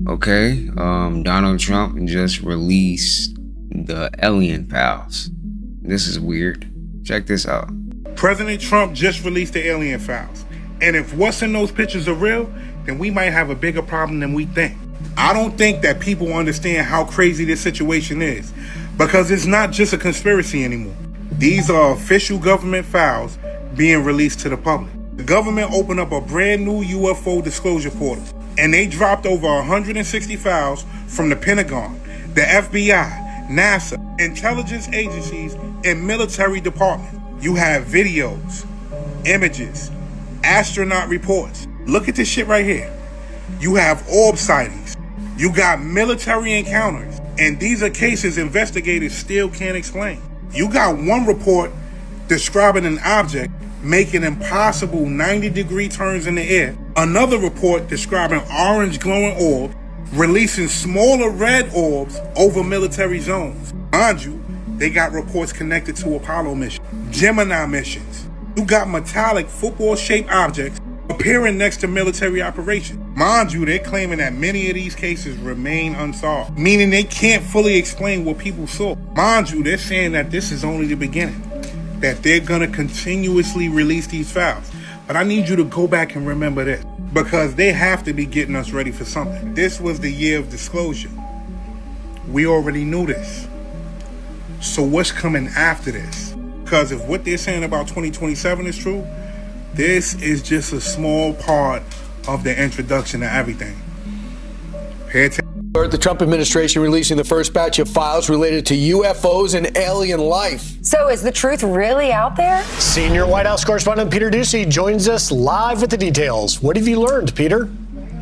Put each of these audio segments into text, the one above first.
Okay, Donald Trump just released the alien files. This is weird. Check this out. President Trump just released the alien files. And if what's in those pictures are real, then we might have a bigger problem than we think. I don't think that people understand how crazy this situation is, because it's not just a conspiracy anymore. These are official government files being released to the public. The government opened up a brand new UFO disclosure portal, and they dropped over 160 files from the Pentagon, the FBI, NASA, intelligence agencies, and military departments. You have videos, images, astronaut reports. Look at this shit right here. You have orb sightings. You got military encounters. And these are cases investigators still can't explain. You got one report describing an object making impossible 90-degree turns in the air. Another report describing orange glowing orbs releasing smaller red orbs over military zones. Mind you, they got reports connected to Apollo missions, Gemini missions. You got metallic football-shaped objects appearing next to military operations. Mind you, they're claiming that many of these cases remain unsolved, meaning they can't fully explain what people saw. Mind you, they're saying that this is only the beginning, that they're going to continuously release these files. But I need you to go back and remember this, because they have to be getting us ready for something. This was the year of disclosure. We already knew this. So what's coming after this? Because if what they're saying about 2027 is true, this is just a small part of the introduction to everything. Pay attention. The Trump administration releasing the first batch of files related to UFOs and alien life. So is the truth really out there? Senior White House correspondent Peter Doocy joins us live with the details. What have you learned, Peter?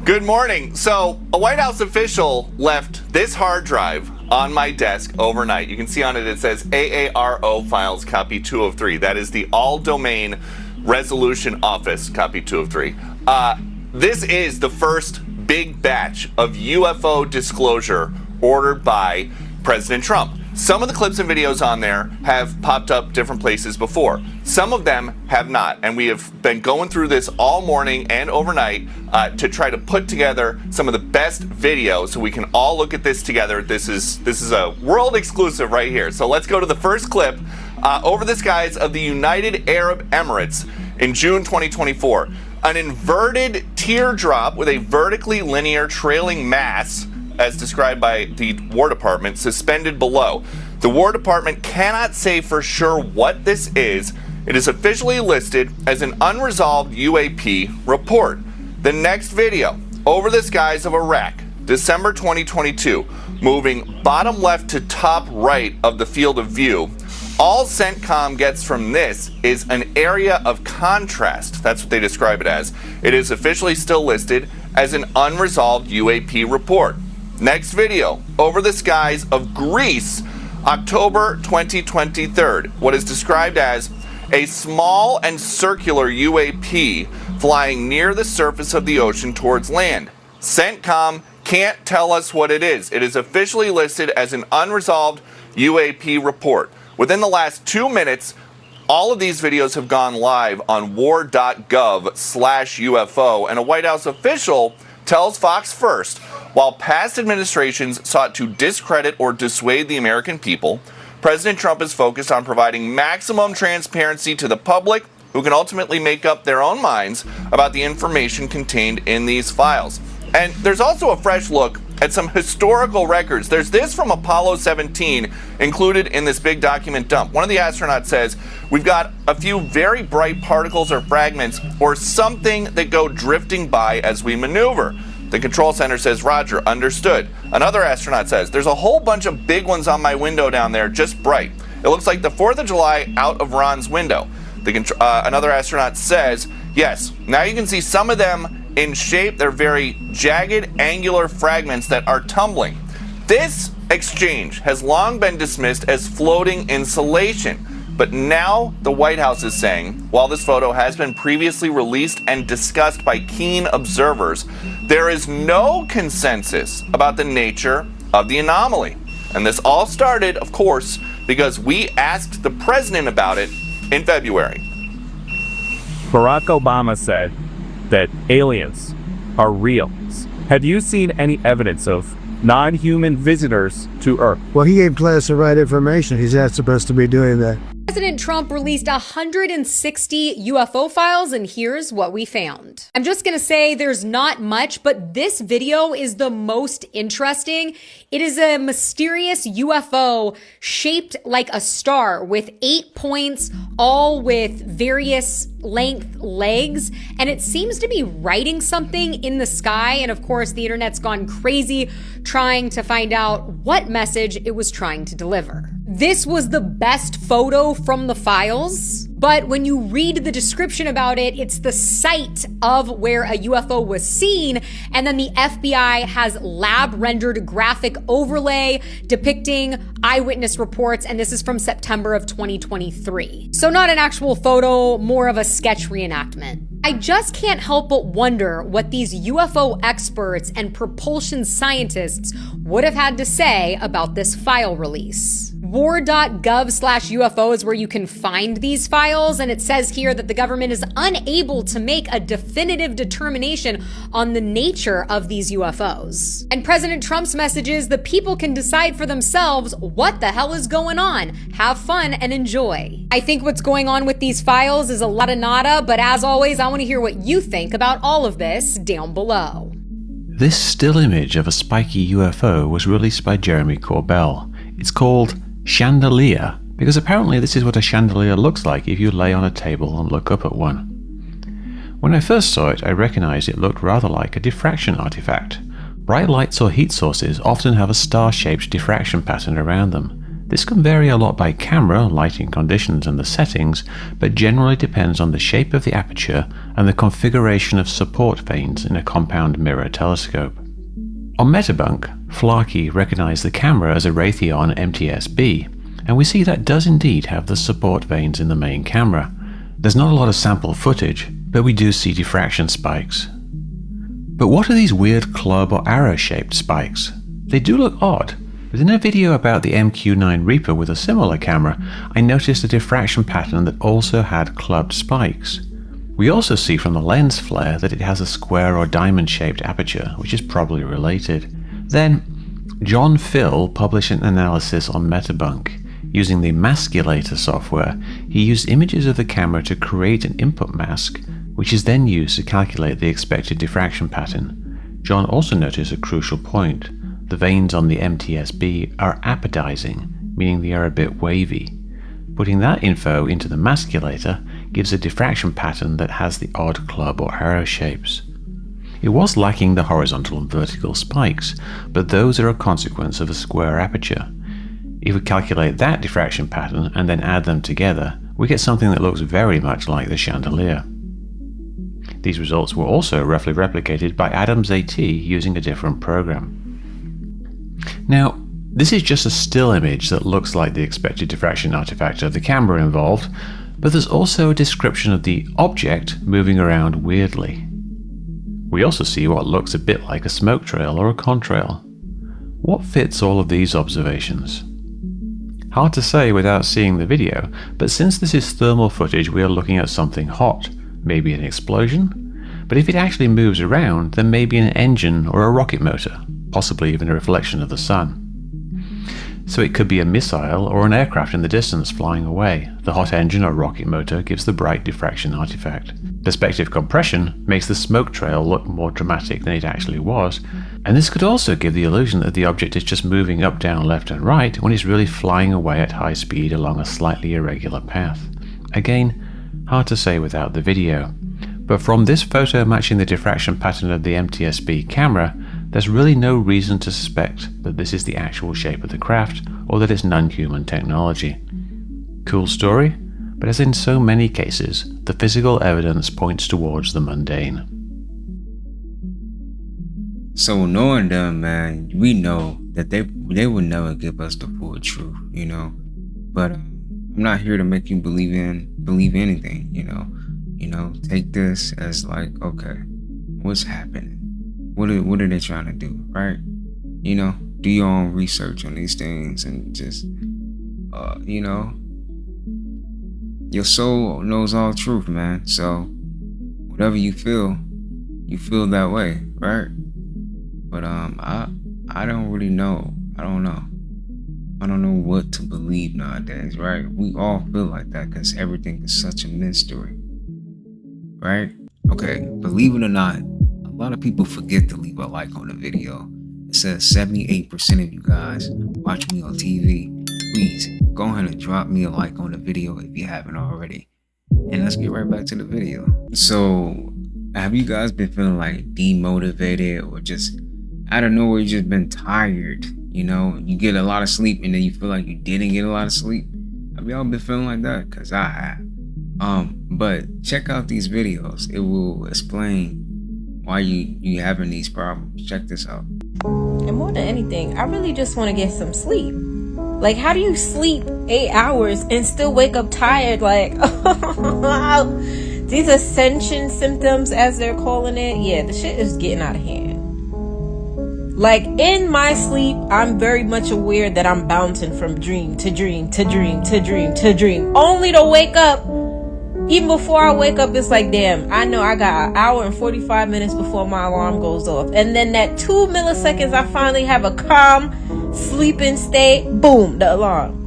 Good morning. So a White House official left this hard drive on my desk overnight. You can see on it, it says AARO files copy 2 of 3. That is the all domain resolution office copy 2 of 3. This is the first big batch of UFO disclosure ordered by President Trump. Some of the clips and videos on there have popped up different places before. Some of them have not, and we have been going through this all morning and overnight to try to put together some of the best videos so we can all look at this together. This is a world exclusive right here. So let's go to the first clip. Over the skies of the United Arab Emirates in June 2024. An inverted teardrop with a vertically linear trailing mass, as described by the War Department, suspended below. The War Department cannot say for sure what this is. It is officially listed as an unresolved UAP report. The next video, over the skies of Iraq, December 2022, moving bottom left to top right of the field of view. All CENTCOM gets from this is an area of contrast. That's what they describe it as. It is officially still listed as an unresolved UAP report. Next video, over the skies of Greece, October 2023. What is described as a small and circular UAP flying near the surface of the ocean towards land. CENTCOM can't tell us what it is. It is officially listed as an unresolved UAP report. Within the last 2 minutes, all of these videos have gone live on war.gov/UFO, and a White House official tells Fox First, while past administrations sought to discredit or dissuade the American people, President Trump is focused on providing maximum transparency to the public, who can ultimately make up their own minds about the information contained in these files. And there's also a fresh look at some historical records. There's this from Apollo 17 included in this big document dump. One of the astronauts says, we've got a few very bright particles or fragments or something that go drifting by as we maneuver. The control center says, Roger, understood. Another astronaut says, there's a whole bunch of big ones on my window down there, just bright. It looks like the 4th of July out of Ron's window. Another astronaut says, yes, now you can see some of them in shape. They're very jagged, angular fragments that are tumbling. This exchange has long been dismissed as floating insulation, but now the White House is saying, while this photo has been previously released and discussed by keen observers, there is no consensus about the nature of the anomaly. And this all started, of course, because we asked the president about it in February. Barack Obama said that aliens are real. Have you seen any evidence of non-human visitors to Earth? Well, he gave classified information. He's not supposed to be doing that. President Trump released 160 UFO files, and here's what we found. I'm just gonna say there's not much, but this video is the most interesting. It is a mysterious UFO shaped like a star with 8 points, all with various length legs, and it seems to be writing something in the sky. And of course, the internet's gone crazy trying to find out what message it was trying to deliver. This was the best photo from the files, but when you read the description about it, it's the site of where a UFO was seen, and then the FBI has lab-rendered graphic overlay depicting eyewitness reports, and this is from September of 2023. So not an actual photo, more of a sketch reenactment. I just can't help but wonder what these UFO experts and propulsion scientists would have had to say about this file release. War.gov/UFO is where you can find these files, and it says here that the government is unable to make a definitive determination on the nature of these UFOs. And President Trump's message is the people can decide for themselves what the hell is going on. Have fun and enjoy. I think what's going on with these files is a lot of nada, but as always, I want to hear what you think about all of this down below. This still image of a spiky UFO was released by Jeremy Corbell. It's called Chandelier, because apparently this is what a chandelier looks like if you lay on a table and look up at one. When I first saw it, I recognized it looked rather like a diffraction artifact. Bright lights or heat sources often have a star-shaped diffraction pattern around them. This can vary a lot by camera, lighting conditions and the settings, but generally depends on the shape of the aperture and the configuration of support vanes in a compound mirror telescope. On Metabunk, Flarkey recognized the camera as a Raytheon MTS-B, and we see that does indeed have the support vanes in the main camera. There's not a lot of sample footage, but we do see diffraction spikes. But what are these weird club or arrow-shaped spikes? They do look odd, but in a video about the MQ-9 Reaper with a similar camera, I noticed a diffraction pattern that also had clubbed spikes. We also see from the lens flare that it has a square or diamond-shaped aperture, which is probably related. Then, John Phil published an analysis on Metabunk. Using the Masculator software, he used images of the camera to create an input mask, which is then used to calculate the expected diffraction pattern. John also noticed a crucial point. The vanes on the MTS-B are apodizing, meaning they are a bit wavy. Putting that info into the Masculator gives a diffraction pattern that has the odd club or arrow shapes. It was lacking the horizontal and vertical spikes, but those are a consequence of a square aperture. If we calculate that diffraction pattern and then add them together, we get something that looks very much like the chandelier. These results were also roughly replicated by Adams AT using a different program. Now, this is just a still image that looks like the expected diffraction artifact of the camera involved, but there's also a description of the object moving around weirdly. We also see what looks a bit like a smoke trail or a contrail. What fits all of these observations? Hard to say without seeing the video, but since this is thermal footage, we are looking at something hot, maybe an explosion, but if it actually moves around, then maybe an engine or a rocket motor, possibly even a reflection of the sun. So it could be a missile or an aircraft in the distance flying away. The hot engine or rocket motor gives the bright diffraction artifact. Perspective compression makes the smoke trail look more dramatic than it actually was, and this could also give the illusion that the object is just moving up, down, left and right when it's really flying away at high speed along a slightly irregular path. Again, hard to say without the video. But from this photo matching the diffraction pattern of the MTS-B camera, there's really no reason to suspect that this is the actual shape of the craft or that it's non-human technology. Cool story, but as in so many cases, the physical evidence points towards the mundane. So knowing them, man, we know that they would never give us the full truth, you know. But I'm not here to make you believe anything, you know. Take this as like, okay, what's happening? What are they trying to do, right? You know, do your own research on these things and just, you know, your soul knows all truth, man. So whatever you feel that way, right? But I don't really know. I don't know what to believe nowadays, right? We all feel like that because everything is such a mystery, right? Okay, believe it or not, a lot of people forget to leave a like on the video. It says 78% of you guys watch me on TV. Please go ahead and drop me a like on the video if you haven't already. And let's get right back to the video. So, have you guys been feeling like demotivated or just out of nowhere you just been tired? You know, you get a lot of sleep and then you feel like you didn't get a lot of sleep. Have y'all been feeling like that? Cause I have. But check out these videos. It will explain why you having these problems. Check this out. And more than anything, I really just want to get some sleep. Like, how do you sleep 8 hours and still wake up tired? Like, these ascension symptoms, as they're calling it, yeah, the shit is getting out of hand. Like, in my sleep, I'm very much aware that I'm bouncing from dream to dream to dream to dream to dream, only to wake up. Even before I wake up, it's like, damn, I know I got an hour and 45 minutes before my alarm goes off. And then that 2 milliseconds, I finally have a calm, sleeping state, boom, the alarm.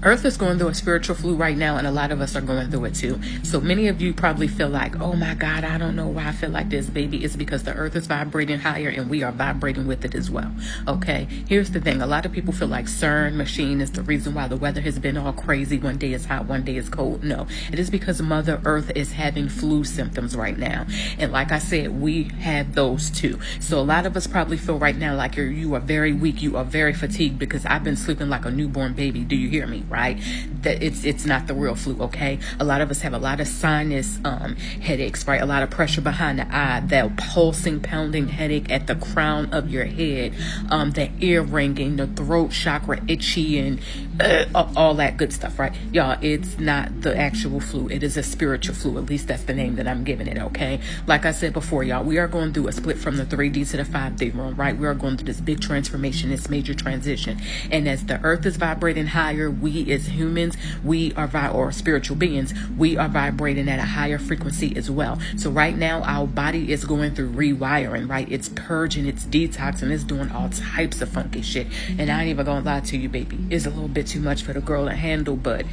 Earth is going through a spiritual flu right now, and a lot of us are going through it too. So many of you probably feel like, oh my God, I don't know why I feel like this, baby. It's because the earth is vibrating higher and we are vibrating with it as well. Okay, here's the thing. A lot of people feel like CERN machine is the reason why the weather has been all crazy. One day it's hot, one day it's cold. No, it is because Mother Earth is having flu symptoms right now. And like I said, we have those too. So a lot of us probably feel right now like you are very weak, you are very fatigued, because I've been sleeping like a newborn baby. Do you hear me? Right? That it's not the real flu, okay? A lot of us have a lot of sinus headaches, right? A lot of pressure behind the eye, that pulsing, pounding headache at the crown of your head, the ear ringing, the throat chakra itchy, and all that good stuff, right? Y'all, it's not the actual flu. It is a spiritual flu. At least that's the name that I'm giving it, okay? Like I said before, y'all, we are going through a split from the 3D to the 5D realm, right? We are going through this big transformation, this major transition. And as the earth is vibrating higher, we as humans, we are or spiritual beings, we are vibrating at a higher frequency as well. So right now, our body is going through rewiring, right? It's purging, it's detoxing, it's doing all types of funky shit. And I ain't even gonna lie to you, baby. It's a little bit too much for the girl to handle, but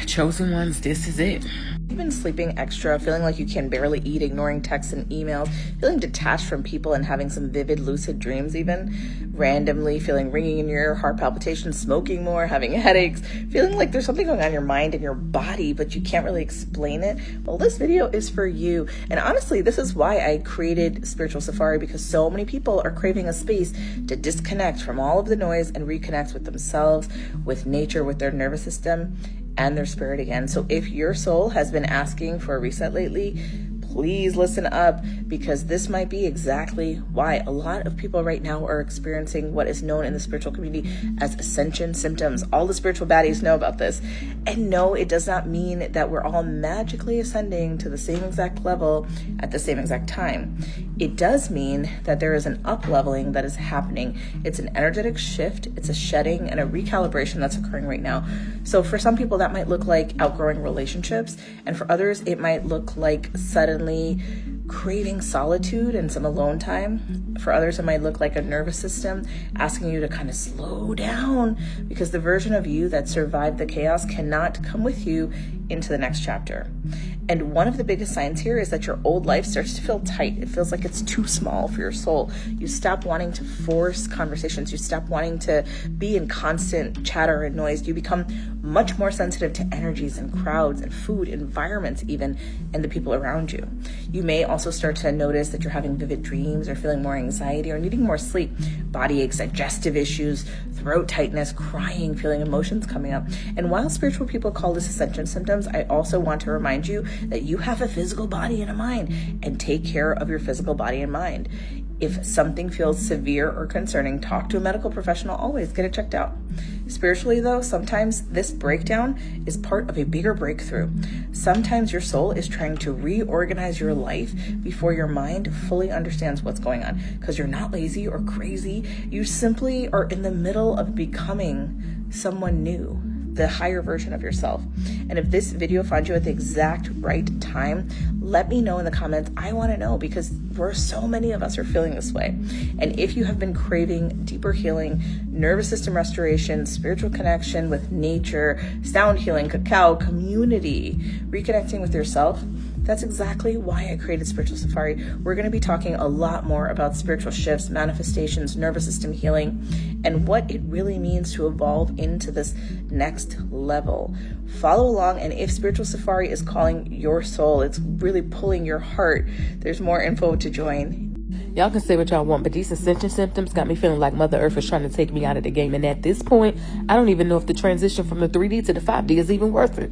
chosen ones, this is it. You've been sleeping extra, feeling like you can barely eat, ignoring texts and emails, feeling detached from people and having some vivid lucid dreams even, randomly feeling ringing in your ear, heart palpitations, smoking more, having headaches, feeling like there's something going on in your mind and your body, but you can't really explain it. Well, this video is for you. And honestly, this is why I created Spiritual Safari, because so many people are craving a space to disconnect from all of the noise and reconnect with themselves, with nature, with their nervous system, and their spirit again. So if your soul has been asking for a reset lately, please listen up, because this might be exactly why a lot of people right now are experiencing what is known in the spiritual community as ascension symptoms. All the spiritual baddies know about this. And no, it does not mean that we're all magically ascending to the same exact level at the same exact time. It does mean that there is an up-leveling that is happening. It's an energetic shift, it's a shedding and a recalibration that's occurring right now. So for some people that might look like outgrowing relationships, and for others it might look like suddenly craving solitude and some alone time. For others it might look like a nervous system asking you to kind of slow down, because the version of you that survived the chaos cannot come with you into the next chapter. And one of the biggest signs here is that your old life starts to feel tight. It feels like it's too small for your soul. You stop wanting to force conversations. You stop wanting to be in constant chatter and noise. You become much more sensitive to energies and crowds and food, environments even, and the people around you. You may also start to notice that you're having vivid dreams or feeling more anxiety or needing more sleep, body aches, digestive issues, throat tightness, crying, feeling emotions coming up. And while spiritual people call this ascension symptoms, I also want to remind you that you have a physical body and a mind, and take care of your physical body and mind. If something feels severe or concerning, talk to a medical professional. Always get it checked out. Spiritually, though, sometimes this breakdown is part of a bigger breakthrough. Sometimes your soul is trying to reorganize your life before your mind fully understands what's going on, because you're not lazy or crazy. You simply are in the middle of becoming someone new. the higher version of yourself. And if this video finds you at the exact right time, let me know in the comments. I want to know, because so many of us are feeling this way. And if you have been craving deeper healing, nervous system restoration, spiritual connection with nature, sound healing, cacao, community, reconnecting with yourself, that's exactly why I created Spiritual Safari. We're going to be talking a lot more about spiritual shifts, manifestations, nervous system healing, and what it really means to evolve into this next level. Follow along, and if Spiritual Safari is calling your soul, it's really pulling your heart, there's more info to join. Y'all can say what y'all want, but these Ascension symptoms got me feeling like Mother Earth is trying to take me out of the game. And at this point, I don't even know if the transition from the 3D to the 5D is even worth it.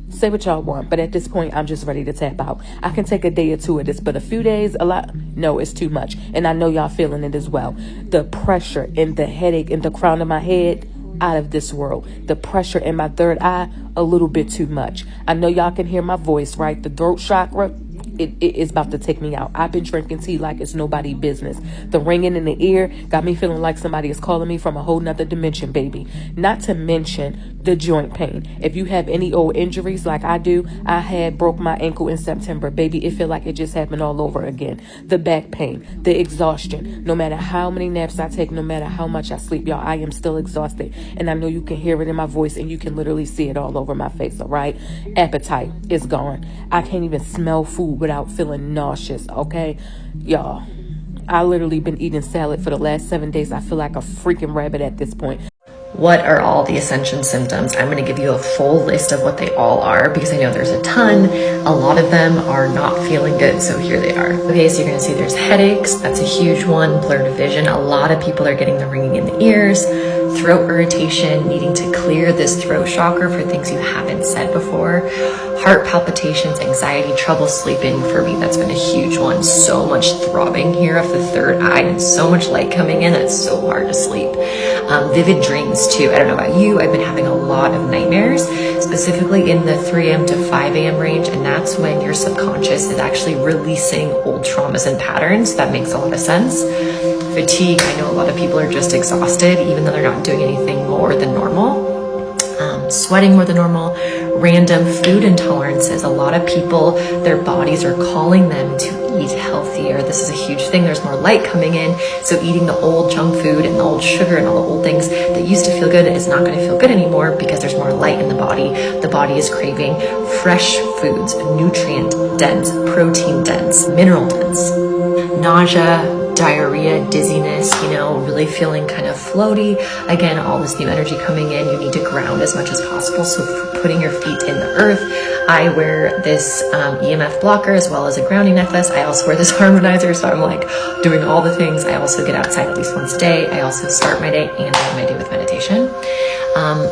Say what y'all want, but at this point, I'm just ready to tap out. I can take a day or two of this, but a few days, a lot, no, it's too much. And I know y'all feeling it as well. The pressure and the headache in the crown of my head, out of this world. The pressure in my third eye, a little bit too much. I know y'all can hear my voice, right? The throat chakra, it is about to take me out. I've been drinking tea like it's nobody's business. The ringing in the ear got me feeling like somebody is calling me from a whole nother dimension, baby. Not to mention the joint pain. If you have any old injuries like I do, I had broke my ankle in September, baby. It feel like it just happened all over again. The back pain, the exhaustion. No matter how many naps I take, no matter how much I sleep, y'all, I am still exhausted. And I know you can hear it in my voice, and you can literally see it all over my face, all right? Appetite is gone. I can't even smell food without feeling nauseous, okay? Y'all, I literally been eating salad for the last 7 days. I feel like a freaking rabbit at this point. What are all the Ascension symptoms? I'm going to give you a full list of what they all are, because I know there's a ton. A lot of them are not feeling good, so here they are. Okay, so you're going to see there's headaches. That's a huge one. Blurred vision. A lot of people are getting the ringing in the ears. Throat irritation, needing to clear this throat chakra for things you haven't said before. Heart palpitations, anxiety, trouble sleeping. For me, that's been a huge one. So much throbbing here of the third eye and so much light coming in. It's so hard to sleep. Vivid dreams too. I don't know about you, I've been having a lot of nightmares, specifically in the 3 a.m. to 5 a.m. range, and that's when your subconscious is actually releasing old traumas and patterns. That makes a lot of sense. Fatigue, I know a lot of people are just exhausted, even though they're not doing anything more than normal. Sweating more than normal. Random food intolerances. A lot of people, their bodies are calling them to eat healthier. This is a huge thing. There's more light coming in, so eating the old junk food and the old sugar and all the old things that used to feel good is not going to feel good anymore, because there's more light in the body. The body is craving fresh foods, nutrient dense, protein dense, mineral dense. Nausea, diarrhea, dizziness, really feeling kind of floaty. Again, all this new energy coming in, you need to ground as much as possible. So putting your feet in the earth. I wear this EMF blocker as well as a grounding necklace. I also wear this harmonizer, so I'm like doing all the things. I also get outside at least once a day. I also start my day and end my day with meditation.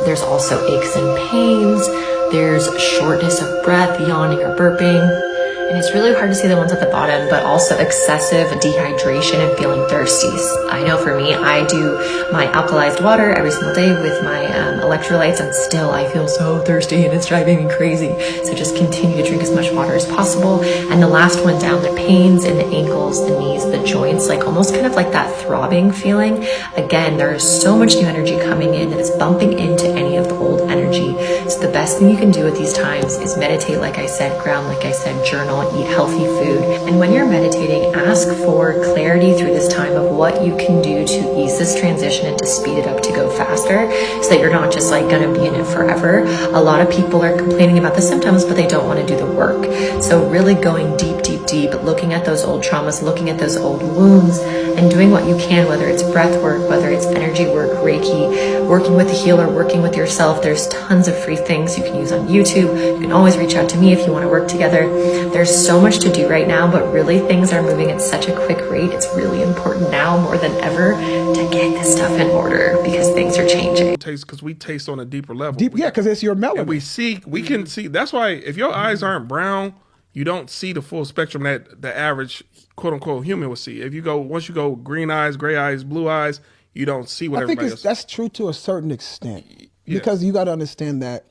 There's also aches and pains. There's shortness of breath, yawning or burping. And it's really hard to see the ones at the bottom, but also excessive dehydration and feeling thirsty. I know for me, I do my alkalized water every single day with my electrolytes, and still I feel so thirsty and it's driving me crazy. So just continue to drink as much water as possible. And the last one down, the pains in the ankles, the knees, the joints, like almost kind of like that throbbing feeling. Again, there's so much new energy coming in that is bumping into any of the old energy. So the best thing you can do at these times is meditate, like I said, ground, like I said, journal, eat healthy food. And when you're meditating, ask for clarity through this time of what you can do to ease this transition and to speed it up to go faster, so that you're not just like gonna be in it forever. A lot of people are complaining about the symptoms, but they don't want to do the work. So really going deep, deep, deep, looking at those old traumas, looking at those old wounds, and doing what you can, whether it's breath work, whether it's energy work, Reiki, working with a healer, working with yourself. There's tons of free things you can use on YouTube. You can always reach out to me if you want to work together. There's so much to do right now, but really things are moving at such a quick rate. It's really important now more than ever to get this stuff in order, because things are changing. Because we taste on a deeper level. Yeah, because it's your melanin. And we can see. That's why if your eyes aren't brown, you don't see the full spectrum that the average quote unquote human will see. If you go, once you go green eyes, gray eyes, blue eyes, you don't see what everybody else. That's true to a certain extent, Yeah. because you got to understand that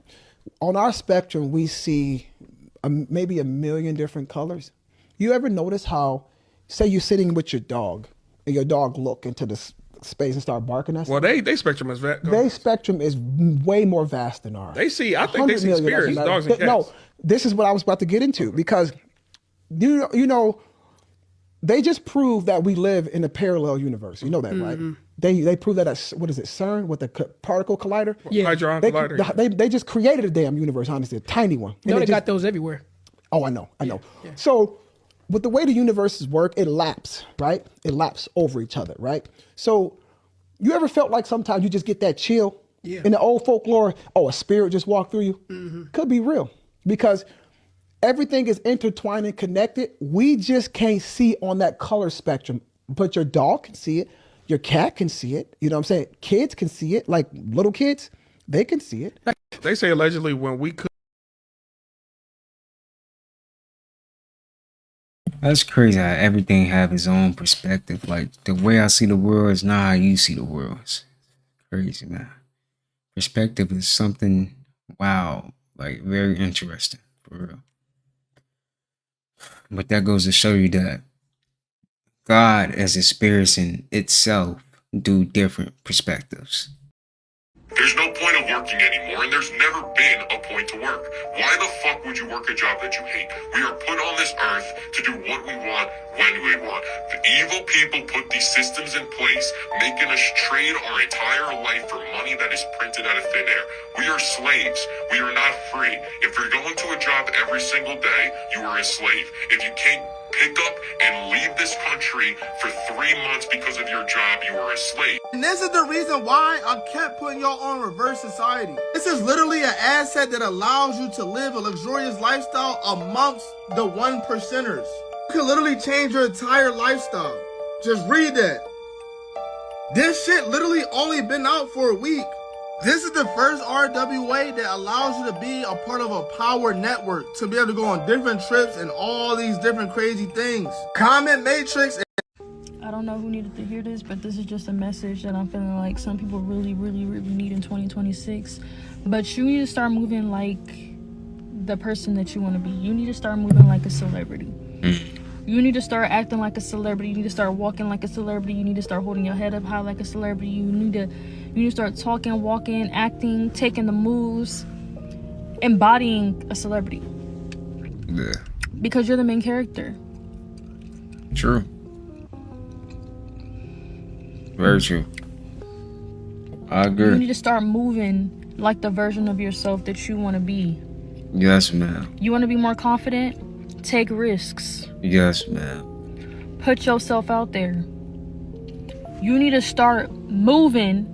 on our spectrum we see maybe 1 million different colors. You ever notice how, say you're sitting with your dog and your dog look into this space and start barking at us. Well, they spectrum is vast. Their spectrum is way more vast than ours. They see, I think they see spirits, dogs and cats. No, this is what I was about to get into, because you know, they just proved that we live in a parallel universe. You know that, right? They proved that at, what is it, CERN, with the particle collider? Yeah. Hadron Collider. They just created a damn universe, honestly, a tiny one. No, they got those everywhere. Oh, I know. Yeah. So with the way the universes work, it laps, right? It laps over each other, right? So you ever felt like sometimes you just get that chill? Yeah. In the old folklore, a spirit just walked through you? Could be real, because everything is intertwined and connected. We just can't see on that color spectrum, but your dog can see it. Your cat can see it. You know what I'm saying? Kids can see it. Like little kids, they can see it. They say allegedly when we could. That's crazy how everything have its own perspective. Like the way I see the world is not how you see the world. It's crazy, man. Perspective is something, wow, like very interesting, for real. But that goes to show you that God as a spirit in itself do different perspectives. There's no point of working anymore, and there's never been a point to work. Why the fuck would you work a job that you hate? We are put on this earth to do what we want, when we want. The evil people put these systems in place, making us trade our entire life for money that is printed out of thin air. We are slaves. We are not free. If you're going to a job every single day, you are a slave. If you can't pick up and leave this country for 3 months because of your job, you are a slave. And this is the reason why I kept putting y'all on reverse society. This is literally an asset that allows you to live a luxurious lifestyle amongst the 1%ers. You can literally change your entire lifestyle. Just read that. This shit literally only been out for a week. This is the first RWA that allows you to be a part of a power network, to be able to go on different trips and all these different crazy things. Comment matrix. I don't know who needed to hear this, but this is just a message that I'm feeling like some people really, really, really need in 2026. But you need to start moving like the person that you want to be. You need to start moving like a celebrity. You need to start acting like a celebrity. You need to start walking like a celebrity. You need to start holding your head up high like a celebrity. You need to start talking, walking, acting, taking the moves, embodying a celebrity. Yeah. Because you're the main character. True. Very true. I agree. You need to start moving like the version of yourself that you want to be. Yes, ma'am. You want to be more confident? Take risks. Yes, ma'am. Put yourself out there. You need to start moving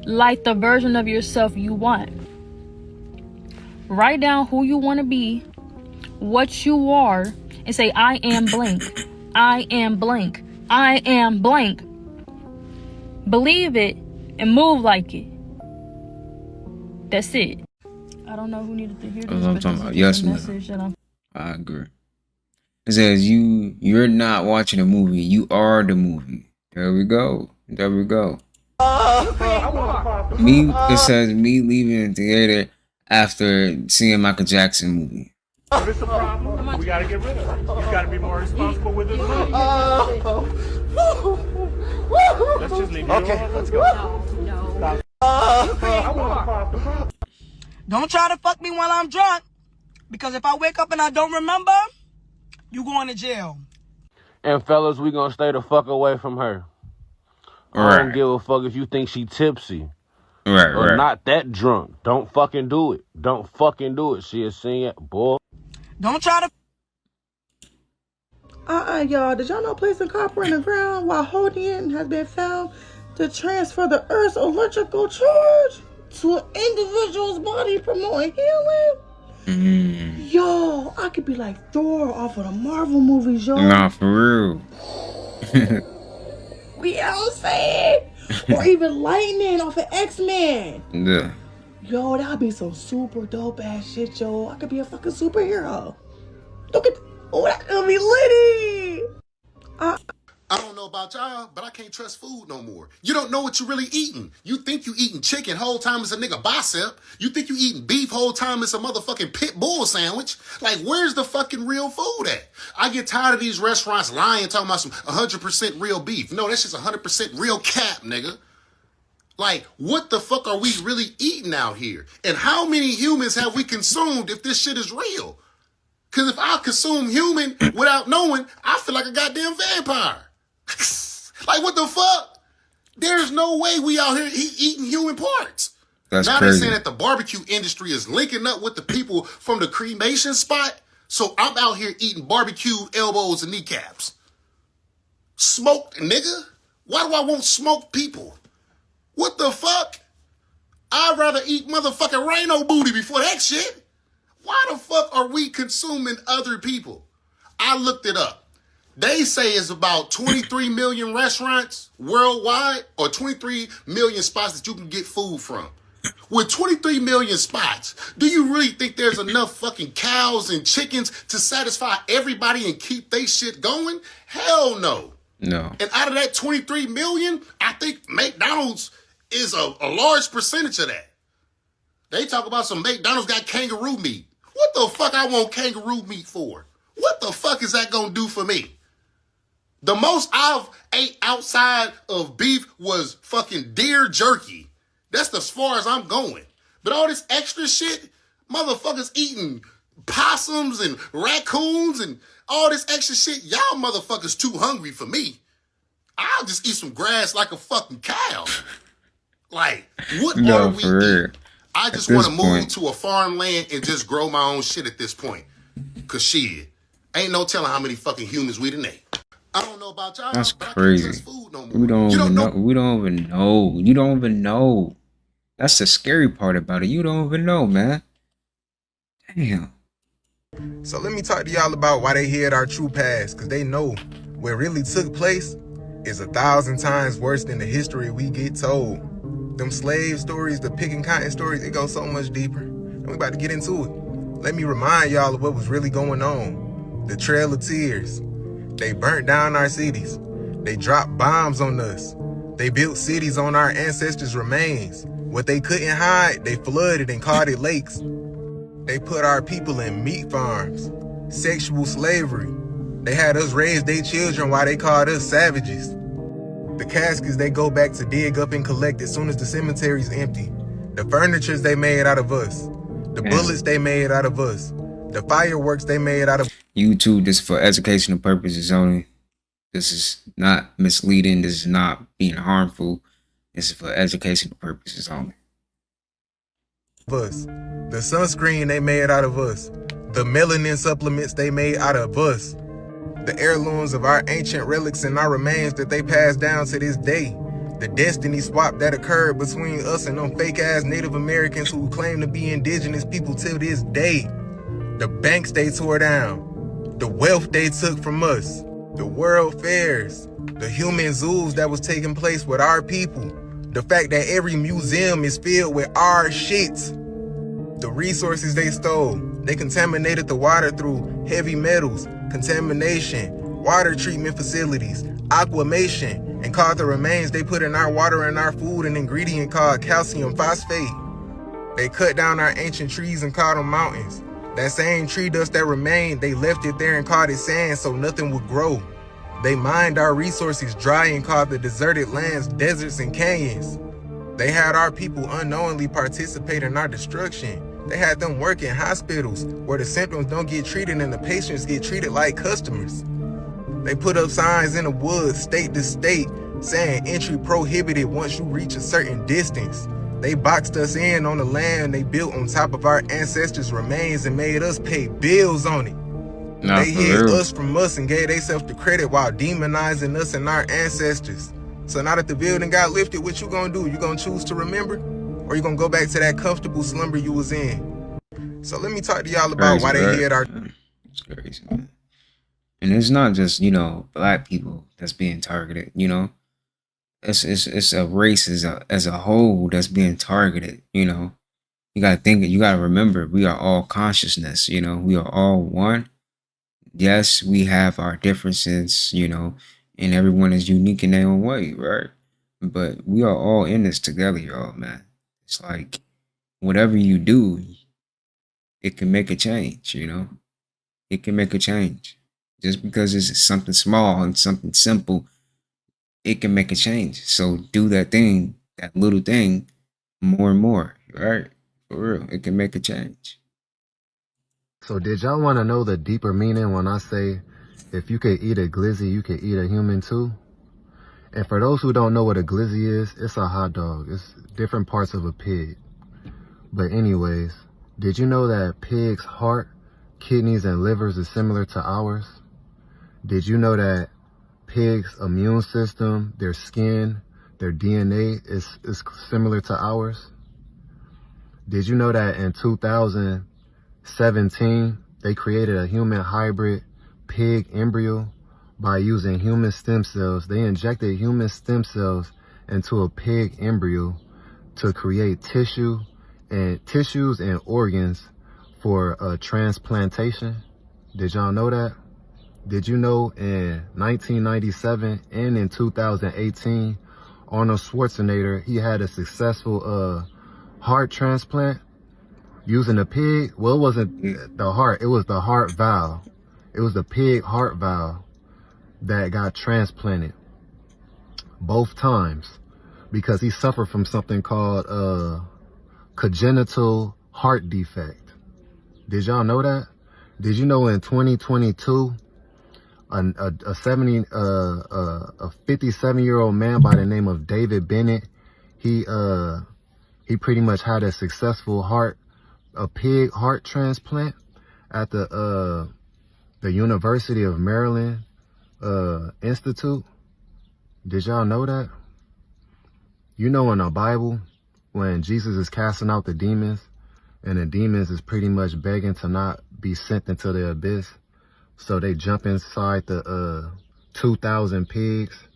like the version of yourself you want. Write down who you want to be, what you are, and say, I am blank. I am blank. I am blank. Believe it and move like it. That's it. I don't know who needed to hear this, I'm but talking this about. is Yes, a ma'am. message that I'm... I agree. It says you're not watching a movie. You are the movie. There we go. There we go. It says me leaving the theater after seeing Michael Jackson movie. If it's a problem, we gotta get rid of it. You gotta be more responsible with it. Let's just leave it. Okay, let's go. Don't try to fuck me while I'm drunk, because if I wake up and I don't remember, you going to jail. And fellas, we gonna stay the fuck away from her. I don't give a fuck if you think she tipsy. Or not that drunk. Don't fucking do it. Don't fucking do it. She is saying, boy. Don't try to... Y'all, did y'all know placing copper in the ground while holding it has been found to transfer the Earth's electrical charge to an individual's body, promoting healing? Yo, I could be like Thor off of the Marvel movies, yo. Nah, for real. You know what I'm saying? Or even Lightning off of X-Men. Yeah. Yo, that'd be some super dope ass shit, yo. I could be a fucking superhero. Look at, oh, that could be litty. I don't know about y'all, but I can't trust food no more. You don't know what you really eating. You think you eating chicken whole time it's a nigga bicep. You think you eating beef whole time it's a motherfucking pit bull sandwich. Like, where's the fucking real food at? I get tired of these restaurants lying, talking about some 100% real beef. No, that's just 100% real cap, nigga. Like, what the fuck are we really eating out here? And how many humans have we consumed if this shit is real? Because if I consume human without knowing, I feel like a goddamn vampire. Like, what the fuck? There's no way we out here eating human parts. That's now crazy. They're saying that the barbecue industry is linking up with the people from the cremation spot. So I'm out here eating barbecue elbows and kneecaps. Smoked, nigga? Why do I want smoked people? What the fuck? I'd rather eat motherfucking rhino booty before that shit. Why the fuck are we consuming other people? I looked it up. They say it's about 23 million restaurants worldwide, or 23 million spots that you can get food from. With 23 million spots, do you really think there's enough fucking cows and chickens to satisfy everybody and keep they shit going? Hell no. No. And out of that 23 million, I think McDonald's is a large percentage of that. They talk about some McDonald's got kangaroo meat. What the fuck I want kangaroo meat for? What the fuck is that gonna do for me? The most I've ate outside of beef was fucking deer jerky. That's as far as I'm going. But all this extra shit, motherfuckers eating possums and raccoons and all this extra shit, y'all motherfuckers too hungry for me. I'll just eat some grass like a fucking cow. Like, what are we eating? I just want to move to a farmland and just grow my own shit at this point. Cause shit, ain't no telling how many fucking humans we done ate. I don't know about y'all. That's crazy. We don't even know. We don't even know. You don't even know. That's the scary part about it. You don't even know, man. Damn. So let me talk to y'all about why they hid our true past, because they know what really took place is 1,000 times worse than the history we get told. Them slave stories, the picking cotton stories, it goes so much deeper. And we about to get into it. Let me remind y'all of what was really going on. The Trail of Tears. They burnt down our cities. They dropped bombs on us. They built cities on our ancestors' remains. What they couldn't hide, they flooded and called it lakes. They put our people in meat farms, sexual slavery. They had us raise their children while they called us savages. The caskets they go back to dig up and collect as soon as the cemetery's empty. The furnitures they made out of us. The bullets they made out of us. The fireworks they made out of YouTube, this is for educational purposes only. This is not misleading. This is not being harmful. This is for educational purposes only. us. The sunscreen they made out of us. The melanin supplements they made out of us. The heirlooms of our ancient relics and our remains that they passed down to this day. The destiny swap that occurred between us and them fake-ass Native Americans who claim to be indigenous people till this day. The banks they tore down. The wealth they took from us. The world fairs. The human zoos that was taking place with our people. The fact that every museum is filled with our shit. The resources they stole. They contaminated the water through heavy metals, contamination, water treatment facilities, aquamation, and called the remains they put in our water and our food an ingredient called calcium phosphate. They cut down our ancient trees and called them mountains. That same tree dust that remained, they left it there and called it sand so nothing would grow. They mined our resources dry and called the deserted lands deserts and canyons. They had our people unknowingly participate in our destruction. They had them work in hospitals where the symptoms don't get treated and the patients get treated like customers. They put up signs in the woods, state to state, saying entry prohibited once you reach a certain distance. They boxed us in on the land they built on top of our ancestors' remains and made us pay bills on it. They hid us from us and gave themselves the credit while demonizing us and our ancestors. So now that the building got lifted, what you gonna do? You gonna choose to remember? Or you gonna go back to that comfortable slumber you was in? So let me talk to y'all about why they hid our... It's crazy, man. And it's not just, you know, black people that's being targeted, you know. It's a race as a whole that's being targeted, you know. You gotta think, you gotta remember, we are all consciousness, you know. We are all one. Yes, we have our differences, you know, and everyone is unique in their own way, right? But we are all in this together, y'all, man. It's like whatever you do, it can make a change, you know? It can make a change. Just because it's something small and something simple, it can make a change. So do that thing, that little thing, more and more, right? For real, it can make a change. So did y'all want to know the deeper meaning when I say if you could eat a glizzy, you could eat a human too? And for those who don't know what a glizzy is, it's a hot dog. It's different parts of a pig. But anyways, did you know that pigs' heart, kidneys, and livers is similar to ours? Did you know that pigs' immune system, their skin, their DNA is similar to ours? Did you know that in 2017, they created a human hybrid pig embryo by using human stem cells? They injected human stem cells into a pig embryo to create tissues and organs for transplantation. Did y'all know that? Did you know in 1997 and in 2018, Arnold Schwarzenegger, he had a successful heart transplant using a pig? Well, it wasn't the heart, it was the heart valve. It was the pig heart valve that got transplanted both times because he suffered from something called congenital heart defect. Did y'all know that? Did you know in 2022, a 57-year-old man by the name of David Bennett, he pretty much had a successful pig heart transplant at the University of Maryland Institute. Did y'all know that? You know, in the Bible, when Jesus is casting out the demons, and the demons is pretty much begging to not be sent into the abyss, so they jump inside the 2,000 pigs,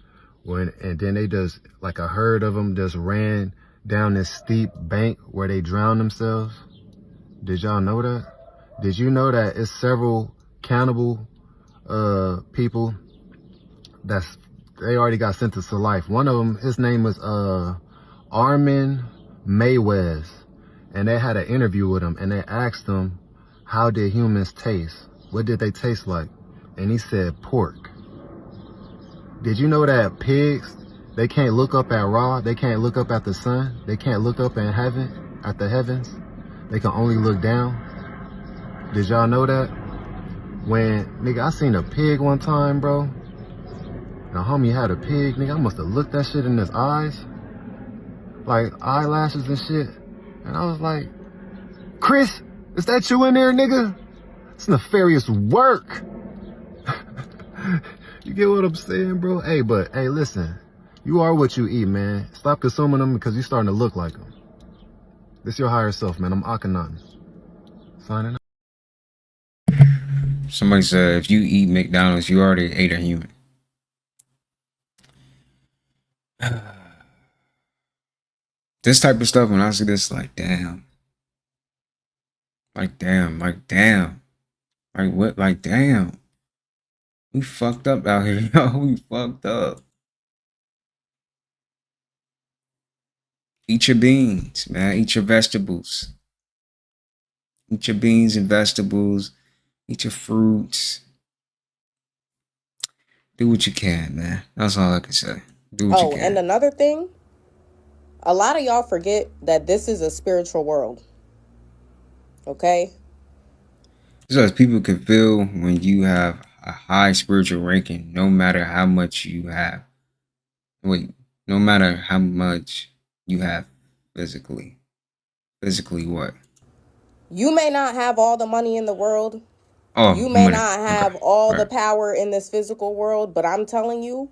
and then they just, like a herd of them, just ran down this steep bank where they drowned themselves. Did y'all know that? Did you know that it's several cannibal people they already got sentenced to life? One of them, his name was Armin Maywes, and they had an interview with him, and they asked him, how did humans taste? What did they taste like? And he said, pork. Did you know that pigs, they can't look up at Ra, they can't look up at the sun, they can't look up in heaven, at the heavens, they can only look down? Did y'all know that? When, nigga, I seen a pig one time, bro, and a homie had a pig, nigga, I must have looked that shit in his eyes, like eyelashes and shit, and I was like, Chris, is that you in there, nigga? It's nefarious work. You get what I'm saying, bro? Hey, but, hey, listen. You are what you eat, man. Stop consuming them because you're starting to look like them. This your higher self, man. I'm Akhenaten. Signing out. Somebody said, if you eat McDonald's, you already ate a human. This type of stuff, when I see this, like, damn. Like, damn. Like, damn. Like, what? Like, damn. We fucked up out here, yo. We fucked up. Eat your beans, man. Eat your vegetables. Eat your beans and vegetables. Eat your fruits. Do what you can, man. That's all I can say. Do what you can. And another thing, a lot of y'all forget that this is a spiritual world. Okay? Because people can feel when you have a high spiritual ranking, no matter how much you have. Wait, no matter how much you have physically. Physically what? You may not have all the money in the world. Oh, you may not have all the power in this physical world, but I'm telling you,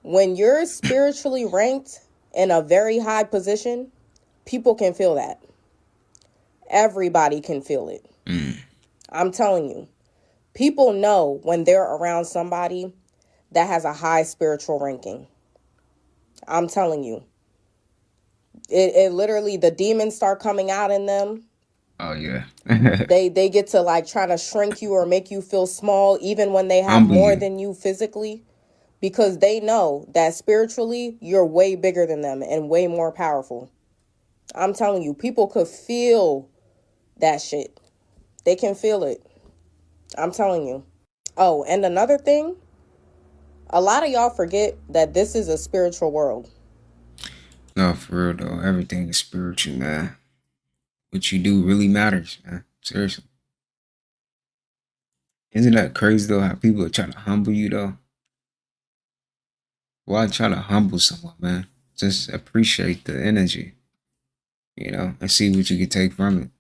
when you're spiritually ranked in a very high position, people can feel that. Everybody can feel it. I'm telling you. People know when they're around somebody that has a high spiritual ranking. I'm telling you. It literally, the demons start coming out in them. Oh, yeah. they get to like try to shrink you or make you feel small even when they have more than you physically, because they know that spiritually you're way bigger than them and way more powerful. I'm telling you, people could feel that shit. They can feel it. I'm telling you. Oh, and another thing, a lot of y'all forget that this is a spiritual world. No, for real though, everything is spiritual, man. What you do really matters, man. Seriously. Isn't that crazy though, how people are trying to humble you though? Why try to humble someone, man? Just appreciate the energy, you know, and see what you can take from it.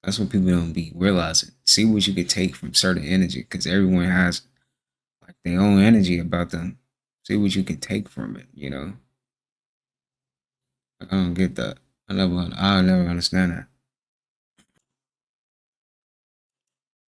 That's what people don't be realizing. See what you can take from certain energy, because everyone has like their own energy about them. See what you can take from it, you know. I don't get that. I'll never understand that.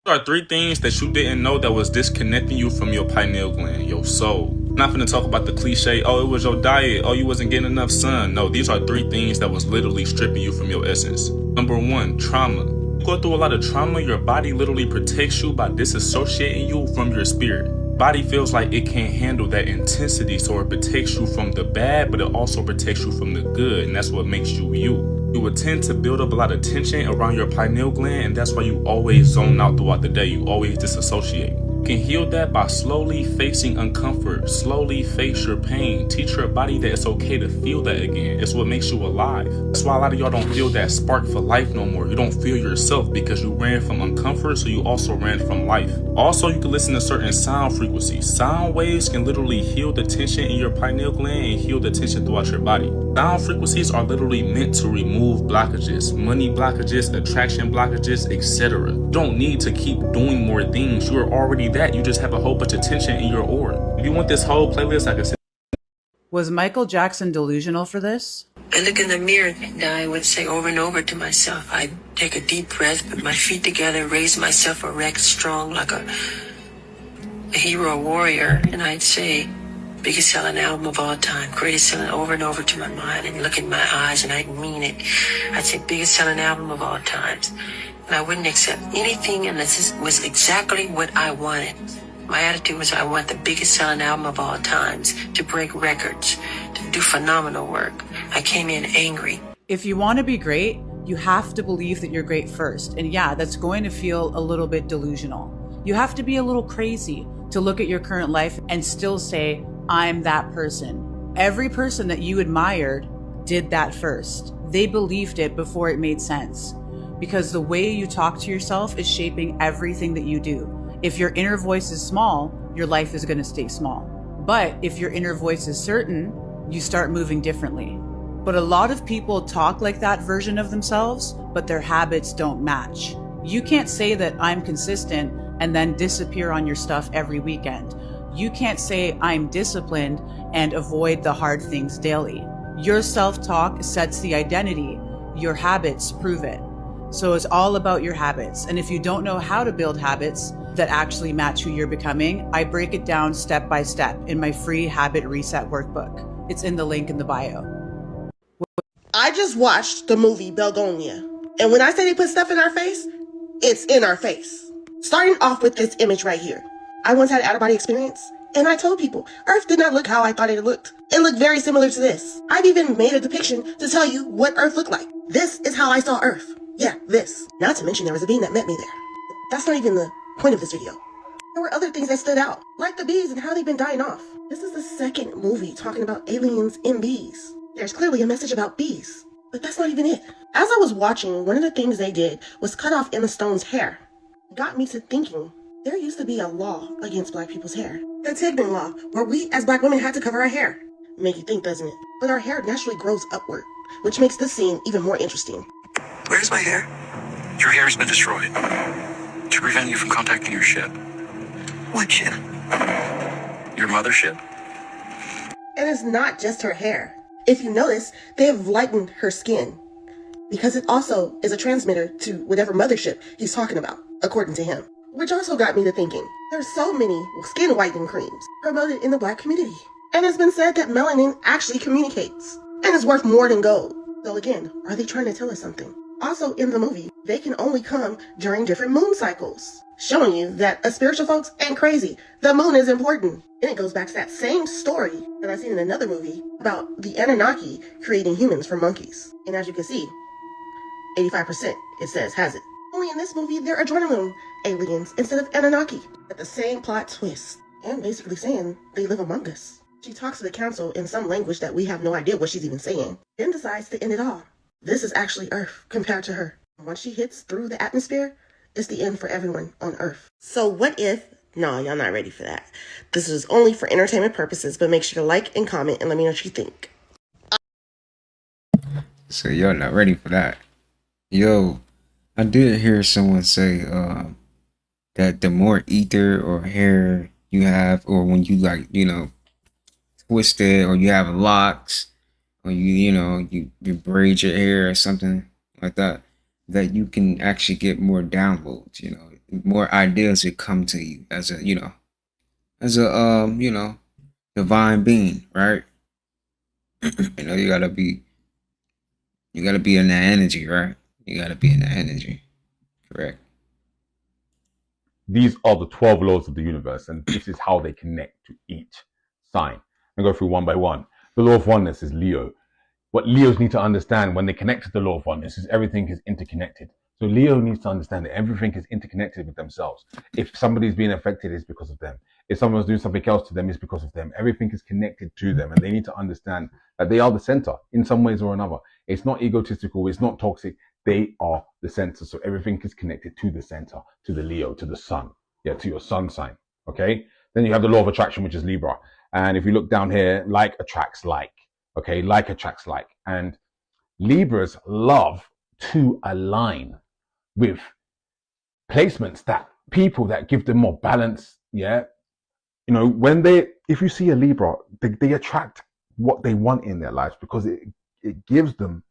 There are 3 things that you didn't know that was disconnecting you from your pineal gland, your soul. Not finna talk about the cliche, oh, it was your diet, oh, you wasn't getting enough sun. No, these are 3 things that was literally stripping you from your essence. Number 1, trauma. You go through a lot of trauma, your body literally protects you by disassociating you from your spirit. Body feels like it can't handle that intensity, so it protects you from the bad, but it also protects you from the good, and that's what makes you you. You would tend to build up a lot of tension around your pineal gland, and that's why you always zone out throughout the day. You always disassociate. You can heal that by slowly facing uncomfort, slowly face your pain, teach your body that it's okay to feel that again. It's what makes you alive. That's why a lot of y'all don't feel that spark for life no more. You don't feel yourself because you ran from uncomfort, so you also ran from life. Also, you can listen to certain sound frequencies. Sound waves can literally heal the tension in your pineal gland and heal the tension throughout your body. Sound frequencies are literally meant to remove blockages, money blockages, attraction blockages, etc. You don't need to keep doing more things. You are already that. You just have a whole bunch of tension in your aura. If you want this whole playlist, I can say. Was Michael Jackson delusional for this? I look in the mirror and I would say over and over to myself, I'd take a deep breath, put my feet together, raise myself erect, strong, like a hero, a warrior, and I'd say, biggest selling album of all time, greatest selling, over and over to my mind, and look in my eyes and I'd mean it. I'd say biggest selling album of all times. And I wouldn't accept anything unless it was exactly what I wanted. My attitude was I want the biggest selling album of all times, to break records, to do phenomenal work. I came in angry. If you want to be great, you have to believe that you're great first. And yeah, that's going to feel a little bit delusional. You have to be a little crazy to look at your current life and still say, I'm that person. Every person that you admired did that first. They believed it before it made sense. Because the way you talk to yourself is shaping everything that you do. If your inner voice is small, your life is going to stay small. But if your inner voice is certain, you start moving differently. But a lot of people talk like that version of themselves, but their habits don't match. You can't say that I'm consistent and then disappear on your stuff every weekend. You can't say I'm disciplined and avoid the hard things daily. Your self-talk sets the identity. Your habits prove it. So it's all about your habits. And if you don't know how to build habits that actually match who you're becoming, I break it down step by step in my free habit reset workbook. It's in the link in the bio. I just watched the movie Belgonia. And when I say they put stuff in our face, it's in our face. Starting off with this image right here. I once had an out-of-body experience, and I told people, Earth did not look how I thought it looked. It looked very similar to this. I've even made a depiction to tell you what Earth looked like. This is how I saw Earth. Yeah, this. Not to mention there was a being that met me there. That's not even the point of this video. There were other things that stood out, like the bees and how they've been dying off. This is the second movie talking about aliens and bees. There's clearly a message about bees, but that's not even it. As I was watching, one of the things they did was cut off Emma Stone's hair. It got me to thinking, there used to be a law against black people's hair. The Tignan law, where we as black women had to cover our hair. Make you think, doesn't it? But our hair naturally grows upward, which makes this scene even more interesting. Where's my hair? Your hair has been destroyed to prevent you from contacting your ship. What ship? Your mothership. And it's not just her hair. If you notice, they have lightened her skin because it also is a transmitter to whatever mothership he's talking about, according to him. Which also got me to thinking, there's so many skin whitening creams promoted in the black community. And it's been said that melanin actually communicates and is worth more than gold. So again, are they trying to tell us something? Also in the movie, they can only come during different moon cycles, showing you that us spiritual folks ain't crazy. The moon is important. And it goes back to that same story that I seen in another movie about the Anunnaki creating humans from monkeys. And as you can see, 85% it says has it. Only in this movie, they're adrenaline aliens instead of Anunnaki. But the same plot twist, and basically saying they live among us. She talks to the council in some language that we have no idea what she's even saying, then decides to end it all. This is actually Earth compared to her. Once she hits through the atmosphere, it's the end for everyone on Earth. So what if... No, y'all not ready for that. This is only for entertainment purposes, but make sure to like and comment and let me know what you think. So y'all not ready for that. Yo, I did hear someone say that the more ether or hair you have, or when you like, twist it, or you have locks, or you braid your hair or something like that, that you can actually get more downloads, more ideas that come to you as a divine being, right? You gotta be in that energy, right? You gotta be in that energy. Correct. These are the 12 laws of the universe, and this is how they connect to each sign. I'm going to go through one by one. The law of oneness is Leo. What Leos need to understand when they connect to the law of oneness is everything is interconnected. So Leo needs to understand that everything is interconnected with themselves. If somebody's being affected, it's because of them. If someone's doing something else to them, it's because of them. Everything is connected to them, and they need to understand that they are the center in some ways or another. It's not egotistical. It's not toxic. They are the center. So everything is connected to the center, to the Leo, to the sun. Yeah, to your sun sign. Okay? Then you have the law of attraction, which is Libra. And if you look down here, like attracts like. Okay? Like attracts like. And Libras love to align with placements that people that give them more balance. Yeah. If you see a Libra, they attract what they want in their lives because it gives them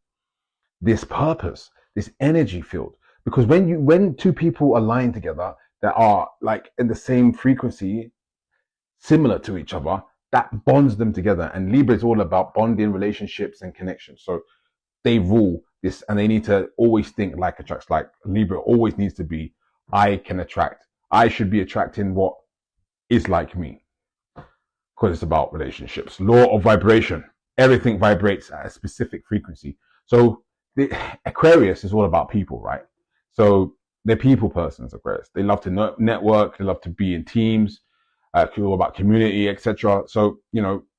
this purpose, this energy field. Because when two people align together that are like in the same frequency, similar to each other, that bonds them together. And Libra is all about bonding, relationships, and connections. So they rule this, and they need to always think like attracts like. Libra always needs to be, I can attract. I should be attracting what is like me. Because it's about relationships. Law of vibration. Everything vibrates at a specific frequency. So the Aquarius is all about people, right? So they're people persons, Aquarius. They love to network. They love to be in teams. It's all about community, etc. So,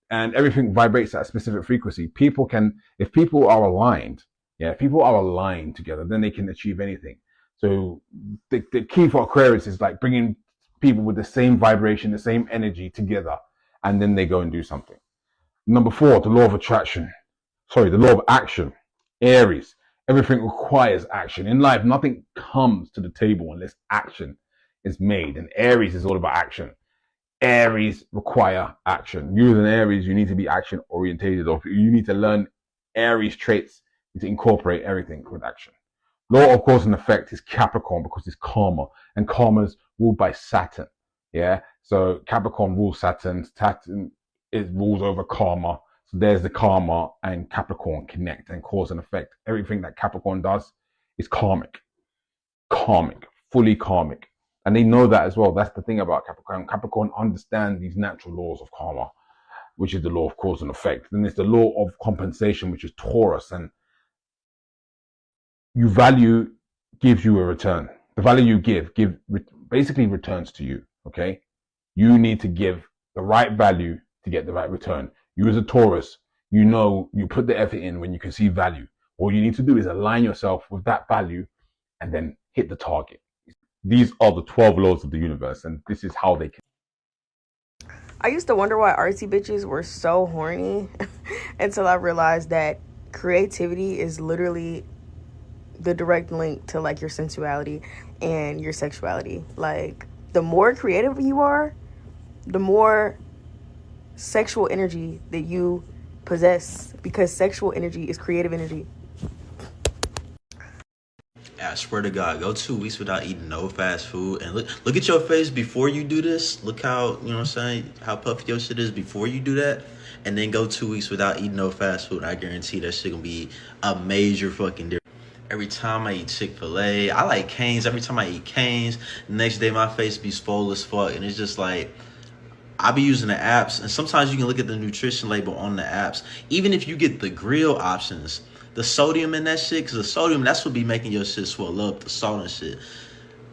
and everything vibrates at a specific frequency. If people are aligned, if people are aligned together, then they can achieve anything. So the key for Aquarius is like bringing people with the same vibration, the same energy together, and then they go and do something. Number 4, the law of attraction. The law of action. Aries. Everything requires action. In life, nothing comes to the table unless action is made. And Aries is all about action. Aries require action. You as an Aries, you need to be action orientated, or you need to learn Aries traits to incorporate everything with action. Law of cause and effect is Capricorn because it's karma, and karma's ruled by Saturn. Yeah, so Capricorn rules Saturn. Saturn rules over karma. So there's the karma, and Capricorn connect, and cause and effect. Everything that Capricorn does is karmic, fully karmic. And they know that as well. That's the thing about Capricorn. Capricorn understands these natural laws of karma, which is the law of cause and effect. Then there's the law of compensation, which is Taurus. And you value gives you a return. The value you give basically returns to you. Okay? You need to give the right value to get the right return. You as a Taurus, you put the effort in when you can see value. All you need to do is align yourself with that value and then hit the target. These are the 12 laws of the universe, and this is how they can. I used to wonder why artsy bitches were so horny until I realized that creativity is literally the direct link to like your sensuality and your sexuality. Like, the more creative you are, the more sexual energy that you possess, because sexual energy is creative energy. I swear to God, go 2 weeks without eating no fast food, and look at your face before you do this. Look how, how puffy your shit is before you do that, and then go 2 weeks without eating no fast food. I guarantee that shit gonna be a major fucking difference. every time I eat Chick-fil-A. I like Cane's. Every time I eat Cane's, the next day my face be swole as fuck. And it's just like, I be using the apps, and sometimes you can look at the nutrition label on the apps. Even if you get the grill options, the sodium in that shit, because the sodium, that's what be making your shit swell up, the salt and shit.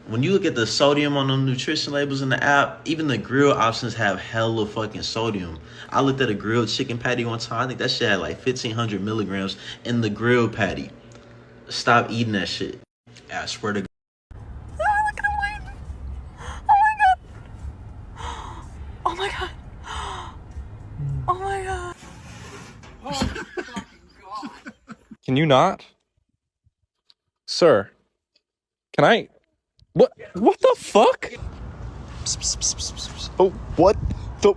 When you look at the sodium on the nutrition labels in the app, even the grill options have hella fucking sodium. I looked at a grilled chicken patty one time. I think that shit had like 1,500 milligrams in the grilled patty. Stop eating that shit. I swear to God. Oh my god. Oh my god. Can you not? Sir, can I? What the fuck? Oh, what the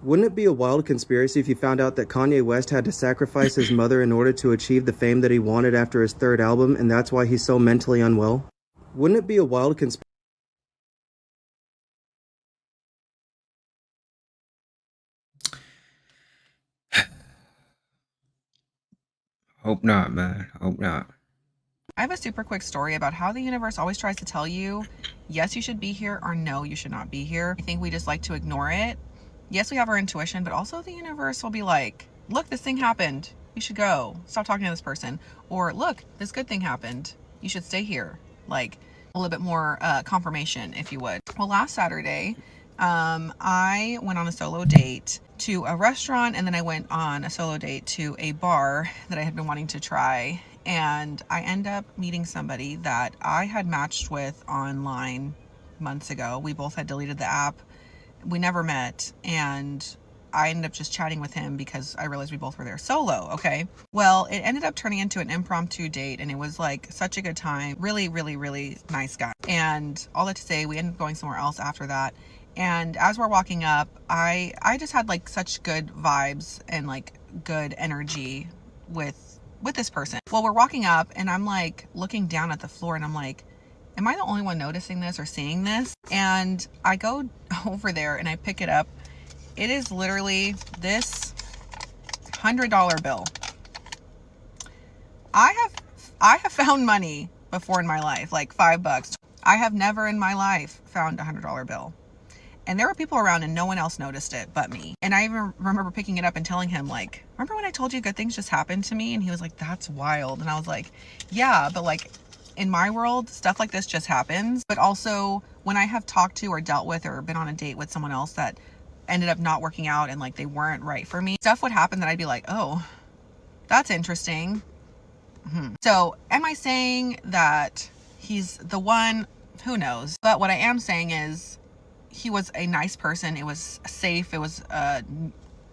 Wouldn't it be a wild conspiracy if you found out that Kanye West had to sacrifice his mother in order to achieve the fame that he wanted after his third album, and that's why he's so mentally unwell? Wouldn't it be a wild conspiracy? Hope not, man. Hope not. I have a super quick story about how the universe always tries to tell you, yes, you should be here, or no, you should not be here. I think we just like to ignore it. Yes, we have our intuition, but also the universe will be like, look, this thing happened. You should go. Stop talking to this person. Or look, this good thing happened. You should stay here. Like a little bit more confirmation, if you would. Well, last Saturday, I went on a solo date to a restaurant, and then I went on a solo date to a bar that I had been wanting to try. And I end up meeting somebody that I had matched with online months ago. We both had deleted the app. We never met, and I ended up just chatting with him because I realized we both were there solo, okay? Well, it ended up turning into an impromptu date, and it was like such a good time. Really, really, really nice guy. And all that to say, we ended up going somewhere else after that. And as we're walking up, I just had like such good vibes and like good energy with this person. Well, we're walking up, and I'm like looking down at the floor, and I'm like, am I the only one noticing this or seeing this? And I go over there and I pick it up. It is literally this $100 bill. I have found money before in my life, like $5. I have never in my life found a $100 bill. And there were people around and no one else noticed it but me. And I even remember picking it up and telling him, like, remember when I told you good things just happened to me? And he was like, that's wild. And I was like, yeah, but like in my world, stuff like this just happens. But also when I have talked to or dealt with or been on a date with someone else that ended up not working out and like they weren't right for me, stuff would happen that I'd be like, oh, that's interesting. So am I saying that he's the one? Who knows? But what I am saying is he was a nice person. It was safe. It was a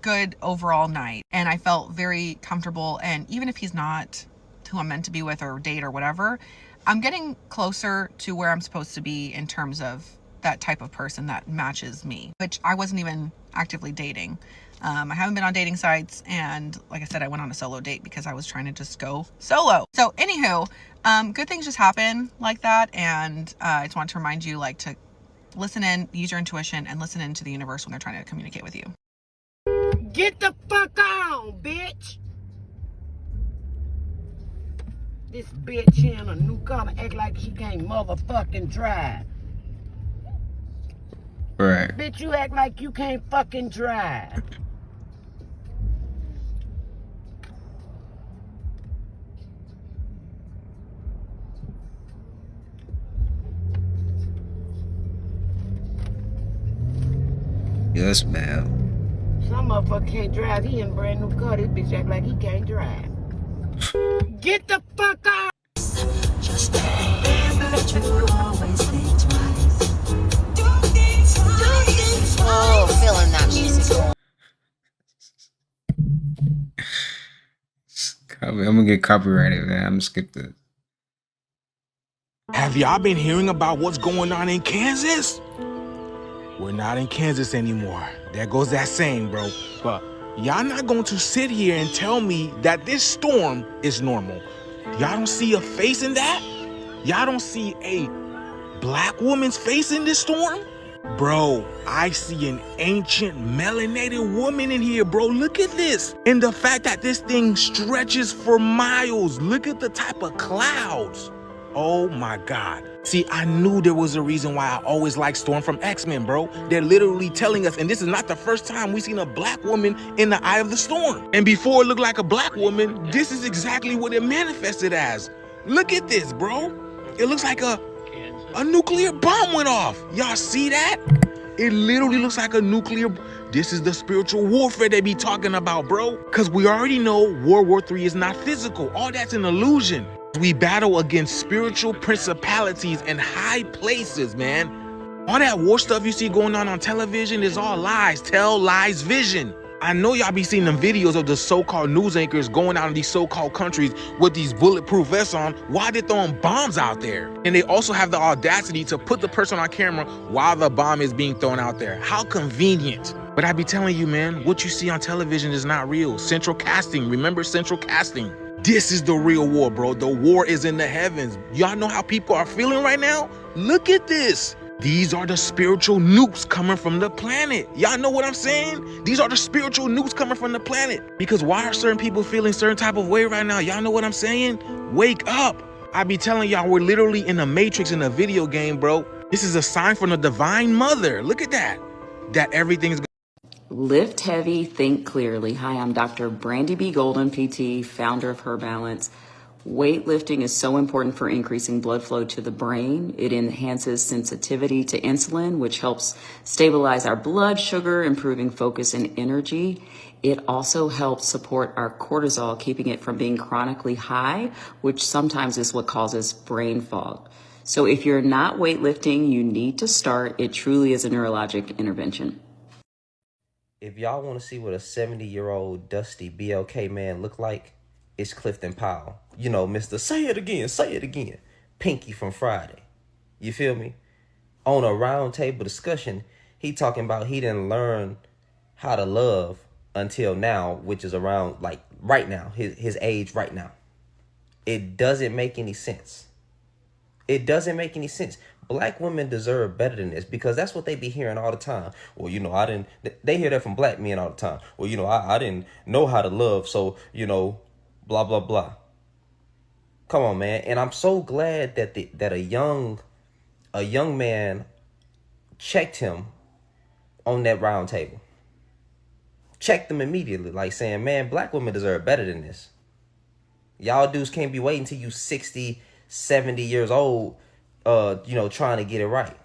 good overall night. And I felt very comfortable. And even if he's not who I'm meant to be with or date or whatever, I'm getting closer to where I'm supposed to be in terms of that type of person that matches me, which I wasn't even actively dating. I haven't been on dating sites. And like I said, I went on a solo date because I was trying to just go solo. So anywho, good things just happen like that. And I just want to remind you, like, to listen in, use your intuition, and listen into the universe when they're trying to communicate with you. Get the fuck on, bitch! This bitch in a new car act like she can't motherfucking drive. Right. Bitch, you act like you can't fucking drive. Yes, ma'am. Some motherfucker can't drive. He in a brand new car. This bitch act like he can't drive. Get the fuck out! Just Oh, feeling that music. I'm gonna get copyrighted, man. I'm gonna skip this. Have y'all been hearing about what's going on in Kansas? We're not in Kansas anymore. There goes that saying, bro. But y'all not going to sit here and tell me that this storm is normal. Y'all don't see a face in that? Y'all don't see a black woman's face in this storm? Bro, I see an ancient melanated woman in here, bro. Look at this. And the fact that this thing stretches for miles. Look at the type of clouds. Oh my God. See, I knew there was a reason why I always liked Storm from X-Men, bro. They're literally telling us, and this is not the first time we've seen a black woman in the eye of the storm. And before it looked like a black woman, this is exactly what it manifested as. Look at this, bro. It looks like a nuclear bomb went off. Y'all see that? It literally looks like a nuclear. This is the spiritual warfare they be talking about, bro. Because we already know World War III is not physical. All that's an illusion. We battle against spiritual principalities in high places, man. All that war stuff you see going on television is all lies. Tell lies vision. I know y'all be seeing them videos of the so-called news anchors going out in these so-called countries with these bulletproof vests on while they're throwing bombs out there. And they also have the audacity to put the person on camera while the bomb is being thrown out there. How convenient. But I be telling you, man, what you see on television is not real. Central casting, remember central casting. This is the real war, bro. The war is in the heavens. Y'all know how people are feeling right now? Look at this. These are the spiritual nukes coming from the planet. Y'all know what I'm saying? These are the spiritual nukes coming from the planet. Because why are certain people feeling certain type of way right now? Y'all know what I'm saying? Wake up. I be telling y'all we're literally in a matrix in a video game, bro. This is a sign from the divine mother. Look at that. That everything's Lift heavy, think clearly. Hi, I'm Dr. Brandy B. Golden, PT, founder of Her Balance. Weightlifting is so important for increasing blood flow to the brain. It enhances sensitivity to insulin, which helps stabilize our blood sugar, improving focus and energy. It also helps support our cortisol, keeping it from being chronically high, which sometimes is what causes brain fog. So if you're not weightlifting, you need to start. It truly is a neurologic intervention. If y'all want to see what a 70-year-old dusty BLK man look like, it's Clifton Powell. You know, Mr. Say It Again, Pinky from Friday. You feel me? On a round table discussion, he talking about he didn't learn how to love until now, which is around like right now, his age right now. It doesn't make any sense. It doesn't make any sense. Black women deserve better than this because that's what they be hearing all the time. Well, you know, they hear that from black men all the time. Well, you know, I didn't know how to love, so, you know, blah, blah, blah. Come on, man. And I'm so glad that a young man checked him on that round table. Checked them immediately, like saying, man, black women deserve better than this. Y'all dudes can't be waiting till you 60, 70 years old, you know, trying to get it right.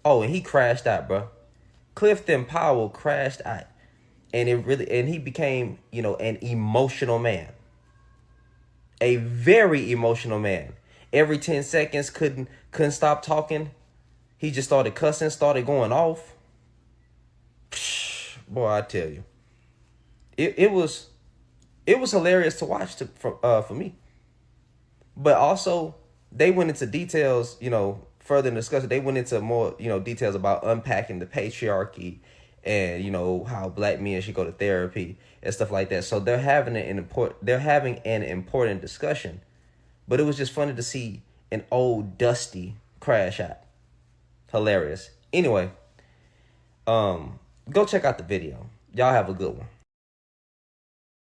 Oh, and he crashed out, bro. Clifton Powell crashed out. And he became, you know, an emotional man. A very emotional man. Every 10 seconds couldn't stop talking. He just started cussing, started going off. Boy, I tell you. It was hilarious to watch for me. But also, they went into details, you know, further in discussion. They went into more, you know, details about unpacking the patriarchy and, you know, how black men should go to therapy and stuff like that. So they're having an important discussion. But it was just funny to see an old dusty crash out. Hilarious. Anyway, go check out the video. Y'all have a good one.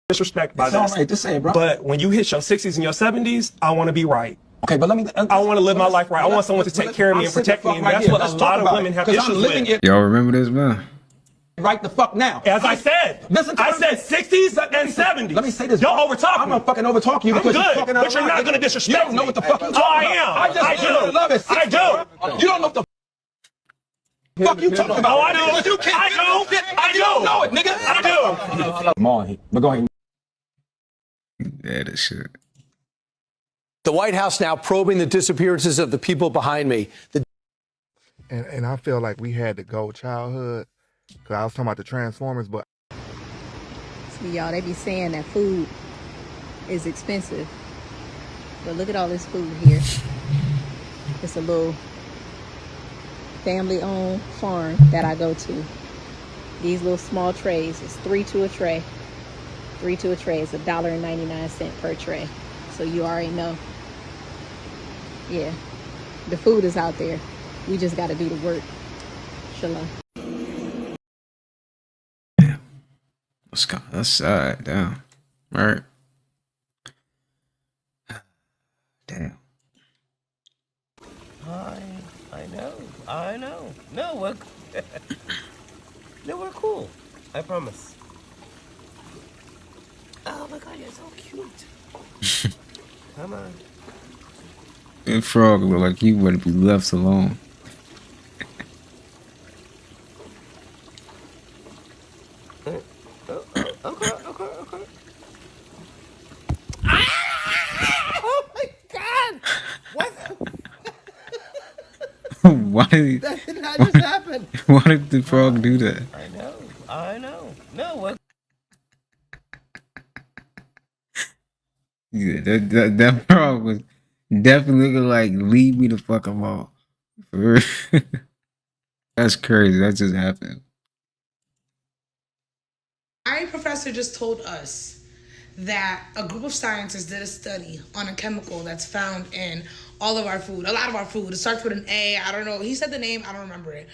Disrespect by It's all this. right to say, bro. But when you hit your 60s and your 70s, I want to be right. Okay, but let me. I want to live my life right. I want someone to take care of me and protect me. And that's what a lot of women have issues with. Y'all remember this, man? Right the fuck now. As I said, I said 60s and 70s. Let me say this. Y'all overtalk me. I'm gonna fucking overtalk you because I'm you're good, fucking out but of you're line. not gonna disrespect You don't know me. what the fuck you're Oh, talking I am. about. I do. Love is I do. You don't know what the fuck you talking about. Oh, I do. I do. You don't know it, nigga. I do. Come on, but go ahead. Yeah, this shit. The White House now probing the disappearances of the people behind me. And I feel like we had the GOAT childhood, because I was talking about the Transformers, but... See, y'all, they be saying that food is expensive. But look at all this food here. It's a little family-owned farm that I go to. These little small trays, it's 3 to a tray. 3 to a tray is $1.99 per tray. So you already know. Yeah, the food is out there. We just got to do the work. Shalom. That's sad. Damn. Right. Damn. I know. No, we're no, we're cool. I promise. Oh my god, you're so cute. Come on. That frog look like he would be left alone. Okay. Oh my god! What? Why did he, That did not just happen. why did the frog do that? I know. No, we're Yeah, that frog was definitely looking like leave me the fuck alone. For real. That's crazy. That just happened. My professor just told us that a group of scientists did a study on a chemical that's found in all of our food, a lot of our food. It starts with an A, I don't know. He said the name, I don't remember it.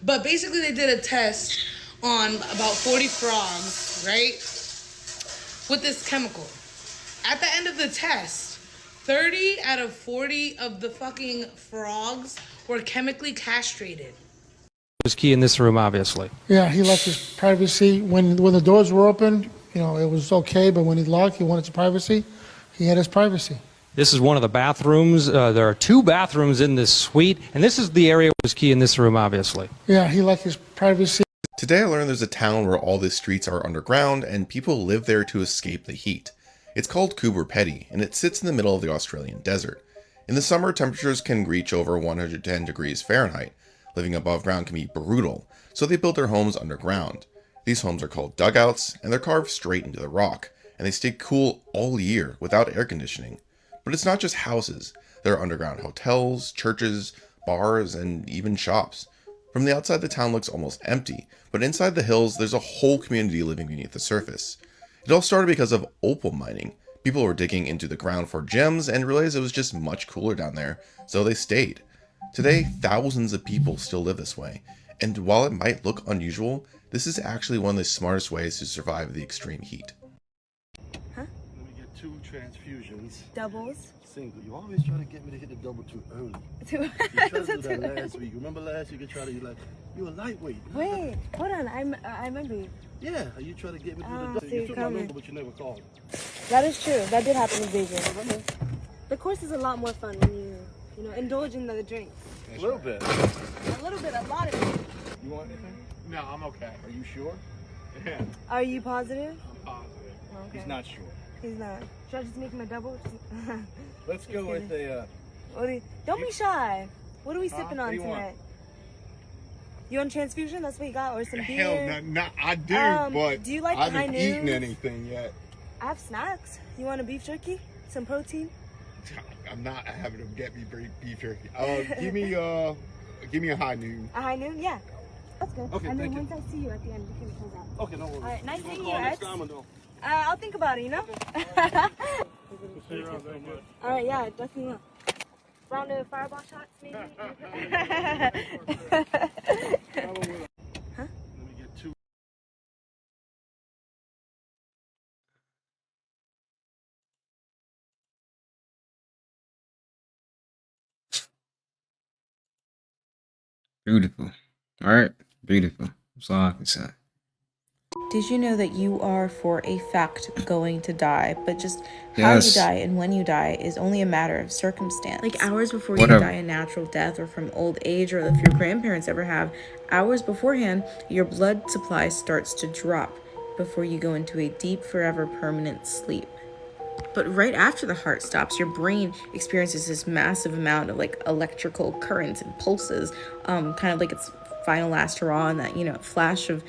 But basically they did a test on about 40 frogs, right? With this chemical. At the end of the test, 30 out of 40 of the fucking frogs were chemically castrated. Was key in this room, obviously. Yeah, he liked his privacy. When the doors were open, you know, it was okay, but when he locked, he wanted his privacy. He had his privacy. This is one of the bathrooms. There are 2 bathrooms in this suite, and this is the area that was key in this room, obviously. Yeah, he liked his privacy. Today I learned there's a town where all the streets are underground and people live there to escape the heat. It's called Coober Pedy, and it sits in the middle of the Australian desert. In the summer, temperatures can reach over 110 degrees Fahrenheit. Living above ground can be brutal, so they build their homes underground. These homes are called dugouts, and they're carved straight into the rock, and they stay cool all year without air conditioning. But it's not just houses. There are underground hotels, churches, bars, and even shops. From the outside, the town looks almost empty, but inside the hills, there's a whole community living beneath the surface. It all started because of opal mining. People were digging into the ground for gems and realized it was just much cooler down there, so they stayed. Today, thousands of people still live this way, and while it might look unusual, this is actually one of the smartest ways to survive the extreme heat. Let me get 2 transfusions. Doubles. Single. You always try to get me to hit the double too early. You tried to do that last week. Remember last week you a lightweight. Wait, hold on. I remember you. Yeah, you tried to get me to do the double. So You you're took my coming. number, but you never called. That is true. That did happen in Beijing. The course is a lot more fun when you know, indulge in the drinks. A little bit. A little bit, a lot of it. You want anything? No, I'm okay. Are you sure? Yeah. Are you positive? I'm positive. Okay. He's not sure. He's not. Should I just make him a double? Let's go with a. Don't be shy. What are we Huh? sipping on What do you want? tonight? You want transfusion? That's what you got, or some beer? Hell, no, I do, but do you like I high haven't eaten noons? anything yet. I have snacks. You want a beef jerky? Some protein? I'm not having them get me beef jerky. Give me a high noon. A high noon? Yeah. That's good. Okay, and then thank you. once I see you at the end, you can close out. Okay, no worries. All right, nice You gonna seeing call you, next X. time or no? I'll think about it, you know? See you around very much. All right, yeah, definitely will. Round of fireball shots, maybe? Huh? Let me get 2. Beautiful. All right. Beautiful. That's all I can say. Did you know that you are for a fact going to die, but just how you Yes. die and when you die is only a matter of circumstance? Like hours before Whatever. you die a natural death or from old age, or if your grandparents ever have, hours beforehand, your blood supply starts to drop before you go into a deep, forever, permanent sleep. But right after the heart stops, your brain experiences this massive amount of like electrical currents and pulses, kind of like it's final last hurrah, and that, you know, flash of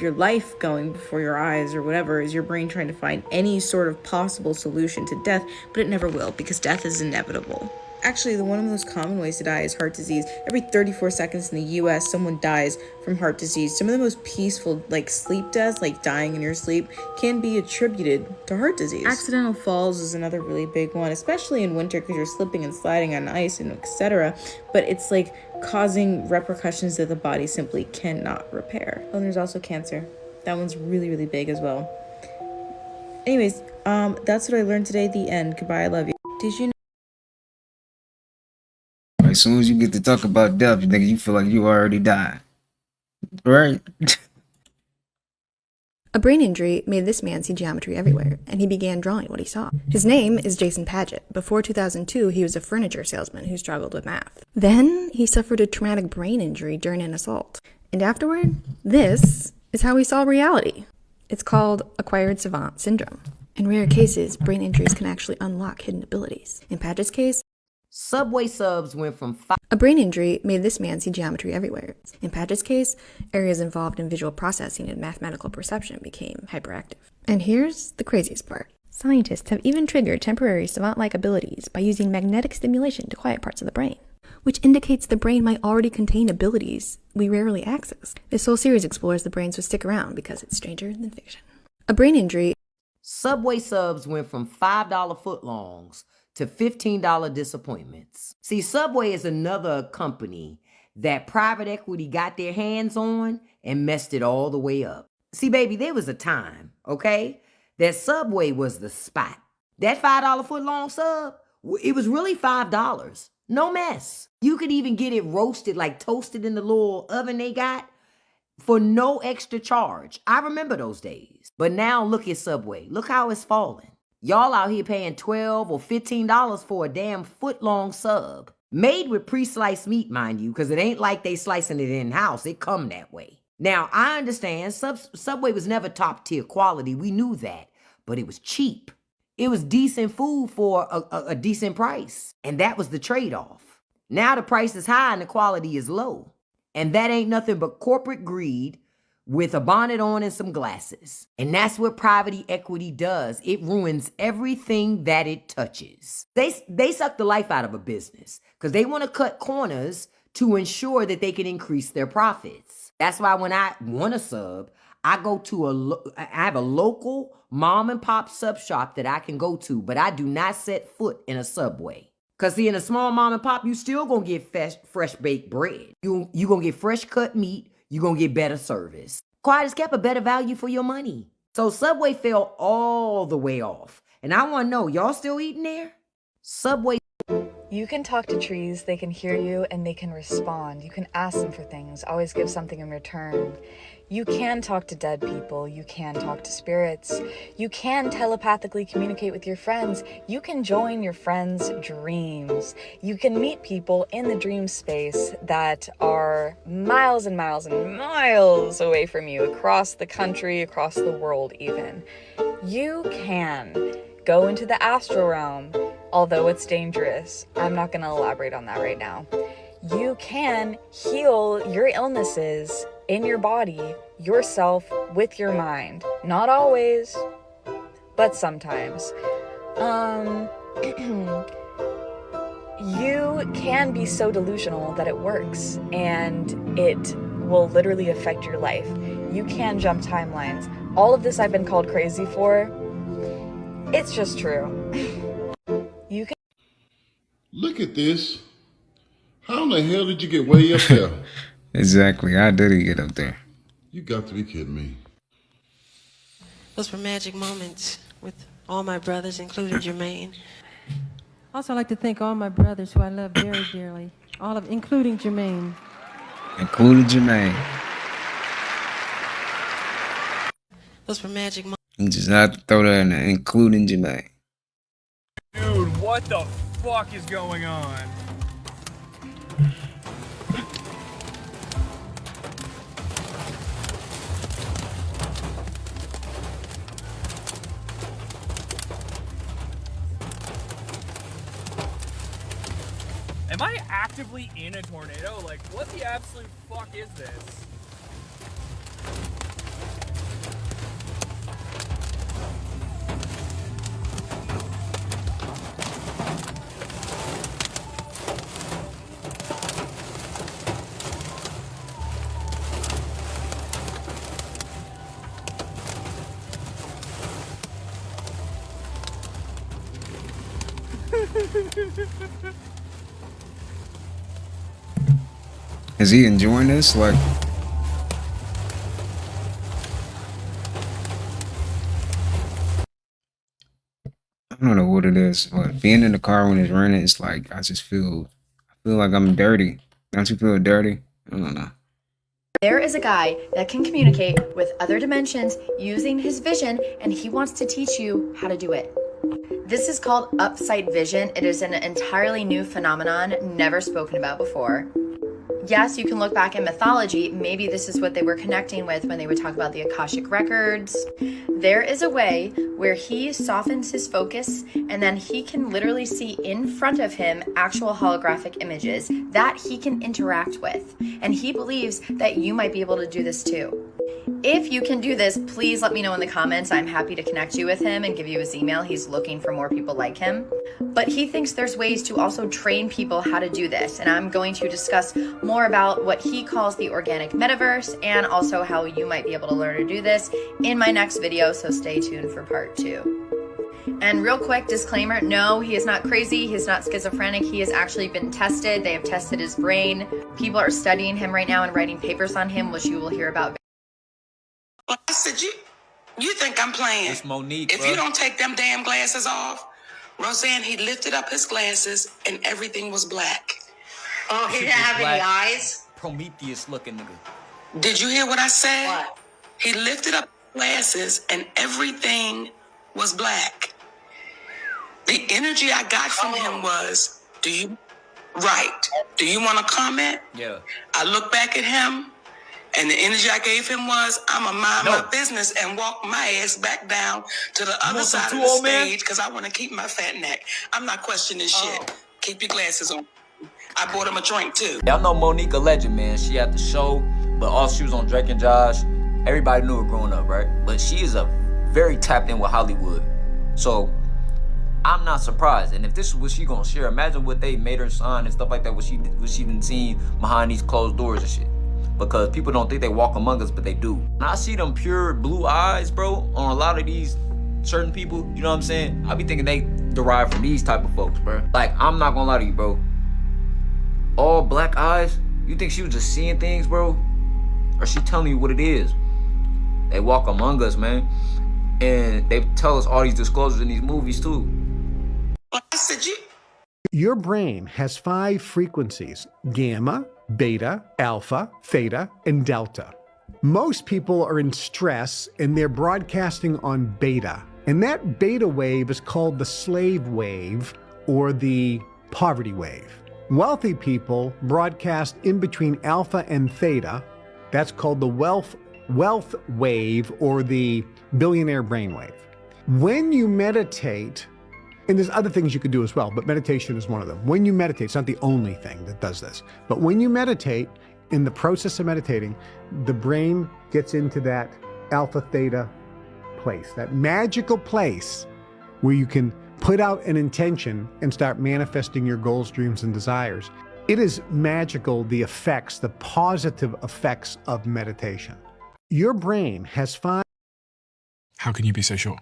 your life going before your eyes or whatever is your brain trying to find any sort of possible solution to death, but it never will, because death is inevitable. Actually, one of the most common ways to die is heart disease. Every 34 seconds in the US, someone dies from heart disease. Some of the most peaceful, like sleep deaths, like dying in your sleep, can be attributed to heart disease. Accidental falls is another really big one, especially in winter because you're slipping and sliding on ice and etc. But it's like causing repercussions that the body simply cannot repair. Oh, and there's also cancer. That one's really, really big as well. Anyways, that's what I learned today at the end. Goodbye, I love you. Did you know? As soon as you get to talk about death, you feel like you already died. Right? A brain injury made this man see geometry everywhere, and he began drawing what he saw. His name is Jason Paget. Before 2002, he was a furniture salesman who struggled with math. Then, he suffered a traumatic brain injury during an assault. And afterward, this is how he saw reality. It's called acquired savant syndrome. In rare cases, brain injuries can actually unlock hidden abilities. In Paget's case, Subway subs went from a brain injury made this man see geometry everywhere. In Paget's case, areas involved in visual processing and mathematical perception became hyperactive. And here's the craziest part. Scientists have even triggered temporary savant-like abilities by using magnetic stimulation to quiet parts of the brain, which indicates the brain might already contain abilities we rarely access. This whole series explores the brains, so stick around because it's stranger than fiction. A brain injury. Subway subs went from $5 footlongs to $15 disappointments. See, Subway is another company that private equity got their hands on and messed it all the way up. See, baby, there was a time, okay, that Subway was the spot. That $5 footlong sub, it was really $5. No mess. You could even get it roasted, like toasted in the little oven they got for no extra charge. I remember those days. But now look at Subway. Look how it's fallen. Y'all out here paying $12 or $15 for a damn foot-long sub. Made with pre-sliced meat, mind you, because it ain't like they slicing it in-house. It come that way. Now, I understand Subway was never top-tier quality. We knew that. But it was cheap. It was decent food for a decent price. And that was the trade-off. Now the price is high and the quality is low. And that ain't nothing but corporate greed with a bonnet on and some glasses. And that's what private equity does. It ruins everything that it touches. They suck the life out of a business because they want to cut corners to ensure that they can increase their profits. That's why when I want a sub, I go to I have a local mom and pop sub shop that I can go to, but I do not set foot in a Subway. Because see, in a small mom and pop, you still gonna get fresh baked bread. You gonna get fresh cut meat. You're going to get better service. Quiet as kept, a better value for your money. So Subway fell all the way off. And I want to know, y'all still eating there? Subway. You can talk to trees, they can hear you, and they can respond. You can ask them for things, always give something in return. You can talk to dead people, you can talk to spirits, you can telepathically communicate with your friends, you can join your friends' dreams. You can meet people in the dream space that are miles and miles and miles away from you, across the country, across the world even. You can go into the astral realm, although it's dangerous. I'm not going to elaborate on that right now. You can heal your illnesses in your body, yourself, with your mind. Not always, but sometimes. You can be so delusional that it works, and it will literally affect your life. You can jump timelines. All of this I've been called crazy for. It's just true. You can. Look at this. How in the hell did you get way up there? Exactly. How did he get up there? You got to be kidding me. Those were magic moments with all my brothers, including Jermaine. Also, I'd like to thank all my brothers who I love very dearly, including Jermaine. Including Jermaine. Those were magic moments. You just have to throw that in there, including Jermaine. Dude, what the fuck is going on? Am I actively in a tornado? Like, what the absolute fuck is this? Is he enjoying this? Like, I don't know what it is, but being in the car when it's raining, it's like I feel like I'm dirty. Don't you feel dirty? I don't know. There is a guy that can communicate with other dimensions using his vision, and he wants to teach you how to do it. This is called upsight vision. It is an entirely new phenomenon, never spoken about before. Yes, you can look back in mythology. Maybe this is what they were connecting with when they would talk about the Akashic records. There is a way where he softens his focus and then he can literally see in front of him actual holographic images that he can interact with. And he believes that you might be able to do this too. If you can do this, please let me know in the comments. I'm happy to connect you with him and give you his email. He's looking for more people like him. But he thinks there's ways to also train people how to do this. And I'm going to discuss more about what he calls the organic metaverse and also how you might be able to learn to do this in my next video. So stay tuned for part 2. And real quick disclaimer, no, he is not crazy. He's not schizophrenic. He has actually been tested. They have tested his brain. People are studying him right now and writing papers on him, which you will hear about. I said, you think I'm playing? It's Monique, if bro. you don't take them damn glasses off, Roseanne, he lifted up his glasses and everything was black. Oh, he didn't have any eyes? Prometheus looking nigga. Did you hear what I said? What? He lifted up glasses and everything was black. The energy I got from him was, do you want to comment? Yeah. I look back at him. And the energy I gave him was, I'ma mind my business and walk my ass back down to the other side of the stage because I want to keep my fat neck. I'm not questioning shit. Keep your glasses on. I bought him a drink too. Y'all know Monique a legend, man. She had the show, but also she was on Drake and Josh. Everybody knew her growing up, right? But she is a very tapped in with Hollywood. So I'm not surprised. And if this is what she gonna share, imagine what they made her sign and stuff like that, what she didn't see behind these closed doors and shit. Because people don't think they walk among us, but they do. And I see them pure blue eyes, bro, on a lot of these certain people, you know what I'm saying? I be thinking they derive from these type of folks, bro. Like, I'm not gonna lie to you, bro. All black eyes? You think she was just seeing things, bro? Or she telling you what it is? They walk among us, man. And they tell us all these disclosures in these movies, too. I said, Your brain has 5 frequencies: gamma, beta, alpha, theta, and delta. Most people are in stress and they're broadcasting on beta. And that beta wave is called the slave wave or the poverty wave. Wealthy people broadcast in between alpha and theta. That's called the wealth wave or the billionaire brainwave. When you meditate, and there's other things you could do as well, but meditation is one of them. When you meditate, it's not the only thing that does this, but when you meditate, in the process of meditating, the brain gets into that alpha theta place, that magical place where you can put out an intention and start manifesting your goals, dreams, and desires. It is magical, the effects, the positive effects of meditation. Your brain has 5. How can you be so sure?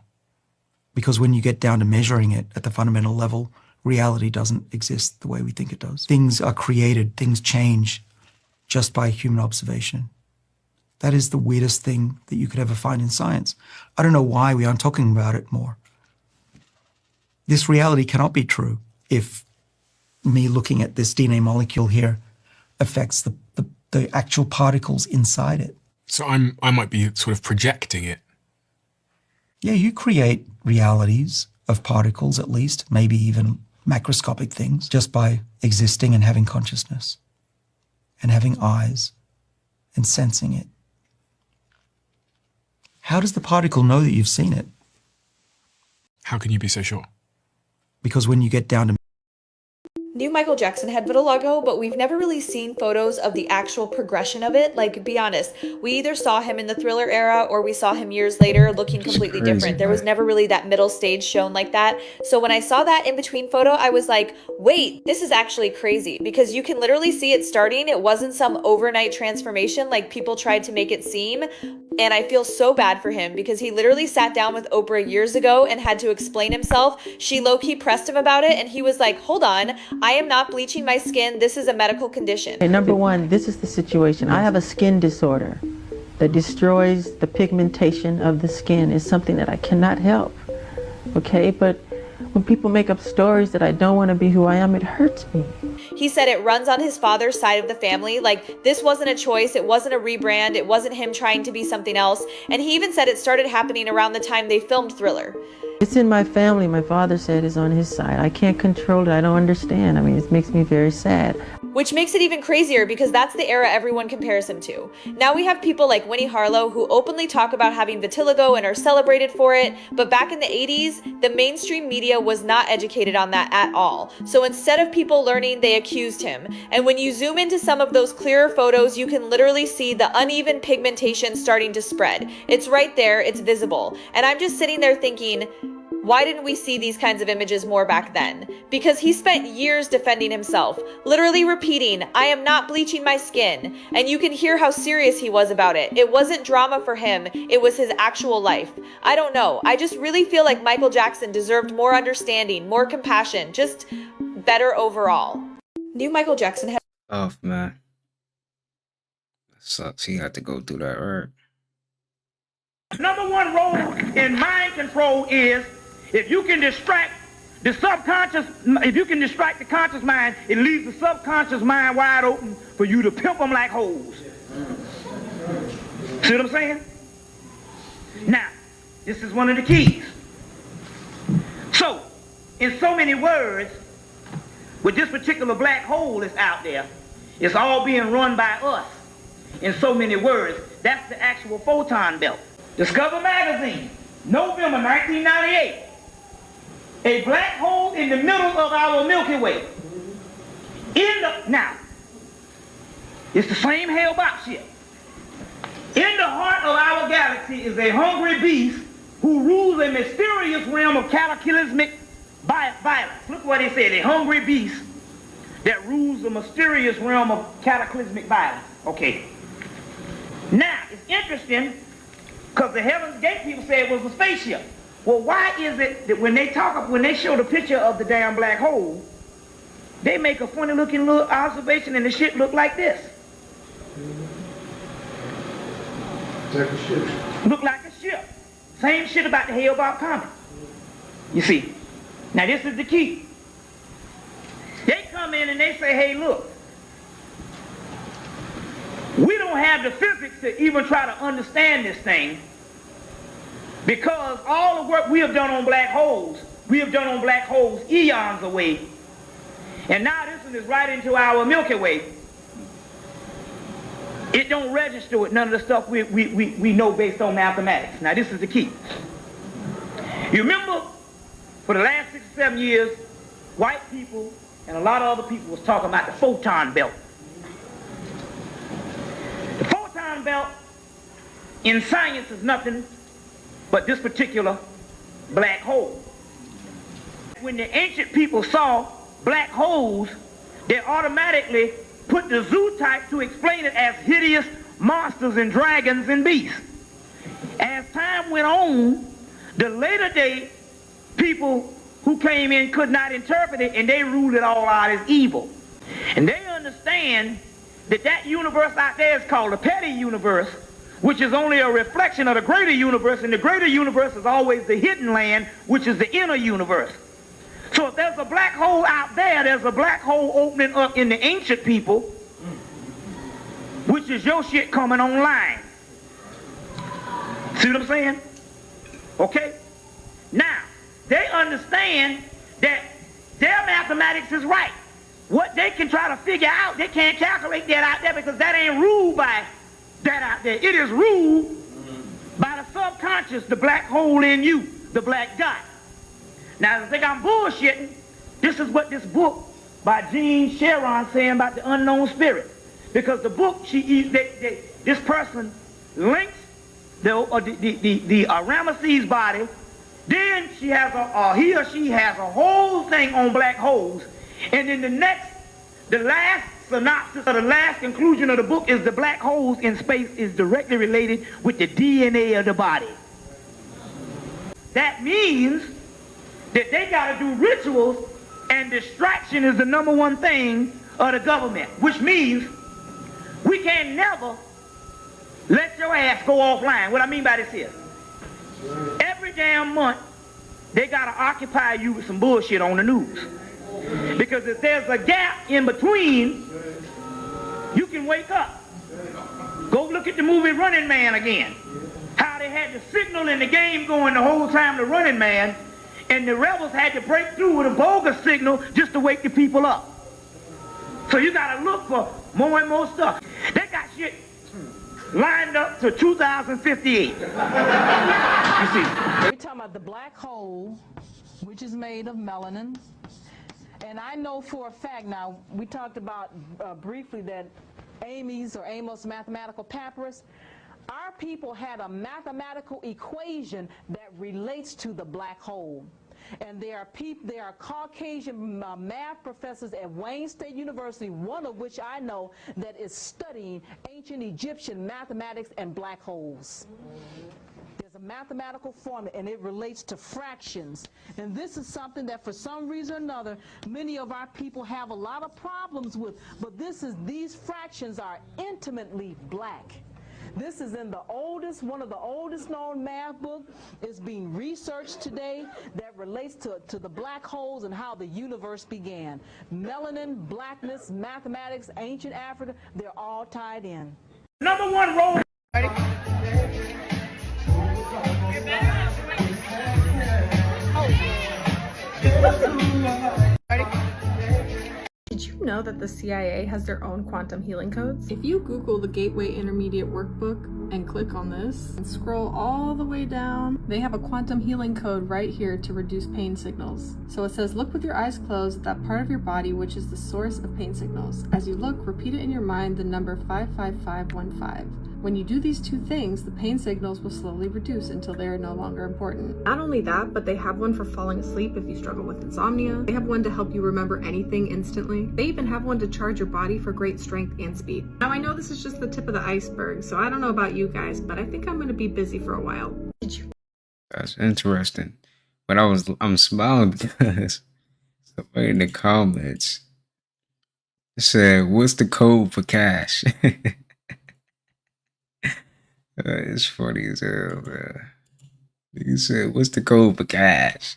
Because when you get down to measuring it at the fundamental level, reality doesn't exist the way we think it does. Things are created, things change just by human observation. That is the weirdest thing that you could ever find in science. I don't know why we aren't talking about it more. This reality cannot be true if me looking at this DNA molecule here affects the actual particles inside it. So I might be sort of projecting it. Yeah, you create realities of particles at least, maybe even macroscopic things, just by existing and having consciousness and having eyes and sensing it. How does the particle know that you've seen it? How can you be so sure? Because when you get down to New Michael Jackson had vitiligo, but we've never really seen photos of the actual progression of it. Like, be honest, we either saw him in the Thriller era or we saw him years later looking completely different. There was never really that middle stage shown like that. So when I saw that in between photo, I was like, wait, this is actually crazy, because you can literally see it starting. It wasn't some overnight transformation like people tried to make it seem. And I feel so bad for him because he literally sat down with Oprah years ago and had to explain himself. She low-key pressed him about it and he was like, hold on, I am not bleaching my skin. This is a medical condition. Okay, number one, this is the situation. I have a skin disorder that destroys the pigmentation of the skin. It's something that I cannot help, okay? But when people make up stories that I don't want to be who I am, it hurts me. He said it runs on his father's side of the family. Like, this wasn't a choice. It wasn't a rebrand. It wasn't him trying to be something else. And he even said it started happening around the time they filmed Thriller. It's in my family. My father said it's on his side. I can't control it. I don't understand. I mean, it makes me very sad. Which makes it even crazier because that's the era everyone compares him to. Now we have people like Winnie Harlow who openly talk about having vitiligo and are celebrated for it, but back in the 80s, the mainstream media was not educated on that at all. So instead of people learning, they accused him. And when you zoom into some of those clearer photos, you can literally see the uneven pigmentation starting to spread. It's right there, it's visible. And I'm just sitting there thinking, why didn't we see these kinds of images more back then? Because he spent years defending himself, literally repeating, I am not bleaching my skin. And you can hear how serious he was about it. It wasn't drama for him, it was his actual life. I don't know, I just really feel like Michael Jackson deserved more understanding, more compassion, just better overall. New Michael Jackson had Oh, man. Sucks. He had to go through that, right? Number one role in mind control is if you can distract the subconscious, if you can distract the conscious mind, it leaves the subconscious mind wide open for you to pimp them like hoes. See what I'm saying? Now, this is one of the keys. So, in so many words, with this particular black hole that's out there, it's all being run by us. In so many words, that's the actual photon belt. Discover Magazine, November 1998. A black hole in the middle of our Milky Way. Now, it's the same Hale-Bopp shit. In the heart of our galaxy is a hungry beast who rules a mysterious realm of cataclysmic violence. Look what he said, a hungry beast that rules the mysterious realm of cataclysmic violence. Okay. Now, it's interesting because the Heaven's Gate people say it was a spaceship. Well, why is it that when they show the picture of the damn black hole, they make a funny looking little observation and the shit look like this? Like a ship. Look like a ship. Same shit about the Hale-Bopp comet. You see. Now this is the key. They come in and they say, hey, look, we don't have the physics to even try to understand this thing because all the work we have done on black holes, eons away. And now this one is right into our Milky Way. It don't register with none of the stuff we know based on mathematics. Now this is the key. You remember for the last 6 or 7 years, white people and a lot of other people was talking about the photon belt. The photon belt in science is nothing but this particular black hole. When the ancient people saw black holes, they automatically put the zoo type to explain it as hideous monsters and dragons and beasts. As time went on, the later day people who came in could not interpret it and they ruled it all out as evil. And they understand that that universe out there is called the petty universe, which is only a reflection of the greater universe, and the greater universe is always the hidden land, which is the inner universe. So if there's a black hole out there, there's a black hole opening up in the ancient people, which is your shit coming online. See what I'm saying? Okay? Now, they understand that their mathematics is right. What they can try to figure out, they can't calculate that out there because that ain't ruled by that out there. It is ruled by the subconscious, the black hole in you, the black dot. Now, if they think I'm bullshitting, this is what this book by Jean Sharon saying about the unknown spirit. Because the book, this person links the Ramesses body, then he or she has a whole thing on black holes, and then the last synopsis of the last conclusion of the book is the black holes in space is directly related with the DNA of the body. That means that they got to do rituals, and distraction is the #1 thing of the government, which means we can never let your ass go offline. What I mean by this is, every damn month, they got to occupy you with some bullshit on the news. Because if there's a gap in between, you can wake up. Go look at the movie Running Man again. How they had the signal in the game going the whole time, the Running Man, and the rebels had to break through with a bogus signal just to wake the people up. So you gotta look for more and more stuff. They got shit lined up to 2058. You see? We're talking about the black hole, which is made of melanin. And I know for a fact, now, we talked about briefly that Amos mathematical papyrus, our people had a mathematical equation that relates to the black hole. And there are Caucasian math professors at Wayne State University, one of which I know, that is studying ancient Egyptian mathematics and black holes. There's a mathematical formula, and it relates to fractions. And this is something that, for some reason or another, many of our people have a lot of problems with. But these fractions are intimately black. This is in one of the oldest known math books. It's being researched today that relates to the black holes and how the universe began. Melanin, blackness, mathematics, ancient Africa, they're all tied in. #1 role. Did you know that the CIA has their own quantum healing codes? If you Google the Gateway Intermediate Workbook and click on this and scroll all the way down, they have a quantum healing code right here to reduce pain signals. So it says, look with your eyes closed at that part of your body which is the source of pain signals. As you look, repeat it in your mind the number 55515. When you do these two things, the pain signals will slowly reduce until they are no longer important. Not only that, but they have one for falling asleep if you struggle with insomnia. They have one to help you remember anything instantly. They even have one to charge your body for great strength and speed. Now I know this is just the tip of the iceberg, so I don't know about you guys, but I think I'm gonna be busy for a while. That's interesting. But I'm smiling because somebody in the comments said, "What's the code for cash?" It's funny as hell, man. He said, "What's the code for cash?"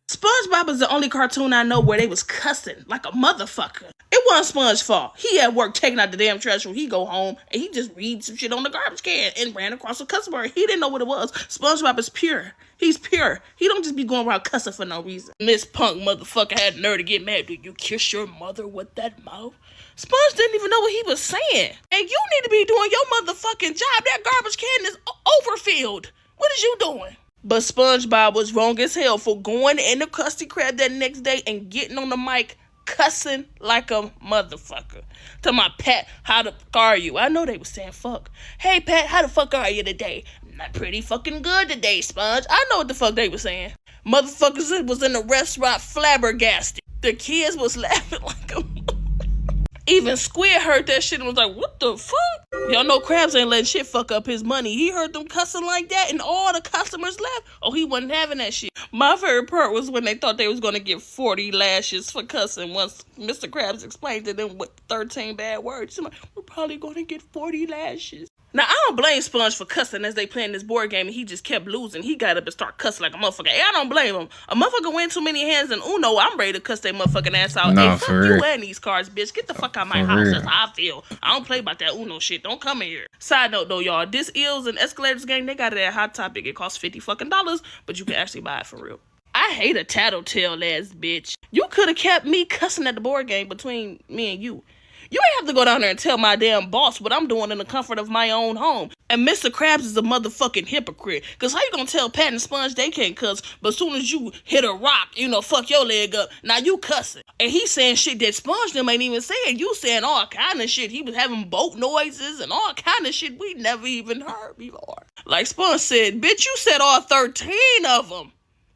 SpongeBob is the only cartoon I know where they was cussing like a motherfucker. It wasn't Sponge's fault. He at work taking out the damn trash when he go home and he just read some shit on the garbage can and ran across a customer. He didn't know what it was. SpongeBob is pure. He's pure. He don't just be going around cussing for no reason. Miss Punk motherfucker had the nerve to get mad. Do you kiss your mother with that mouth? Sponge didn't even know what he was saying. And you need to be doing your motherfucking job. That garbage can is overfilled. What is you doing? But SpongeBob was wrong as hell for going in the Krusty Krab that next day and getting on the mic cussing like a motherfucker. To my Pat, how the fuck are you? I know they was saying fuck. Hey Pat, how the fuck are you today? Not pretty fucking good today, Sponge. I know what the fuck they was saying. Motherfuckers was in the restaurant flabbergasted. The kids was laughing like a Even Squid heard that shit and was like, what the fuck? Y'all know Krabs ain't letting shit fuck up his money. He heard them cussing like that and all the customers left. Oh, he wasn't having that shit. My favorite part was when they thought they was going to get 40 lashes for cussing once Mr. Krabs explained to them what 13 bad words. He's like, we're probably going to get 40 lashes. Now, I don't blame Sponge for cussing as they playing this board game and he just kept losing. He got up and started cussing like a motherfucker. Hey, I don't blame him. A motherfucker win too many hands in Uno, I'm ready to cuss that motherfucking ass out. Nah, hey, fuck for you real. and these cards, bitch. Get the fuck out of my For house. real. That's how I feel. I don't play about that Uno shit. Don't come in here. Side note though, y'all. This Eels and Escalators game, they got it at Hot Topic. It costs $50 fucking, but you can actually buy it for real. I hate a tattletale ass bitch. You could have kept me cussing at the board game between me and you. You ain't have to go down there and tell my damn boss what I'm doing in the comfort of my own home. And Mr. Krabs is a motherfucking hypocrite. Cause how you gonna tell Pat and Sponge they can't cuss, but as soon as you hit a rock, fuck your leg up, now you cussing. And he saying shit that Sponge them ain't even saying. You saying all kind of shit. He was having boat noises and all kind of shit we never even heard before. Like Sponge said, bitch, you said all 13 of them.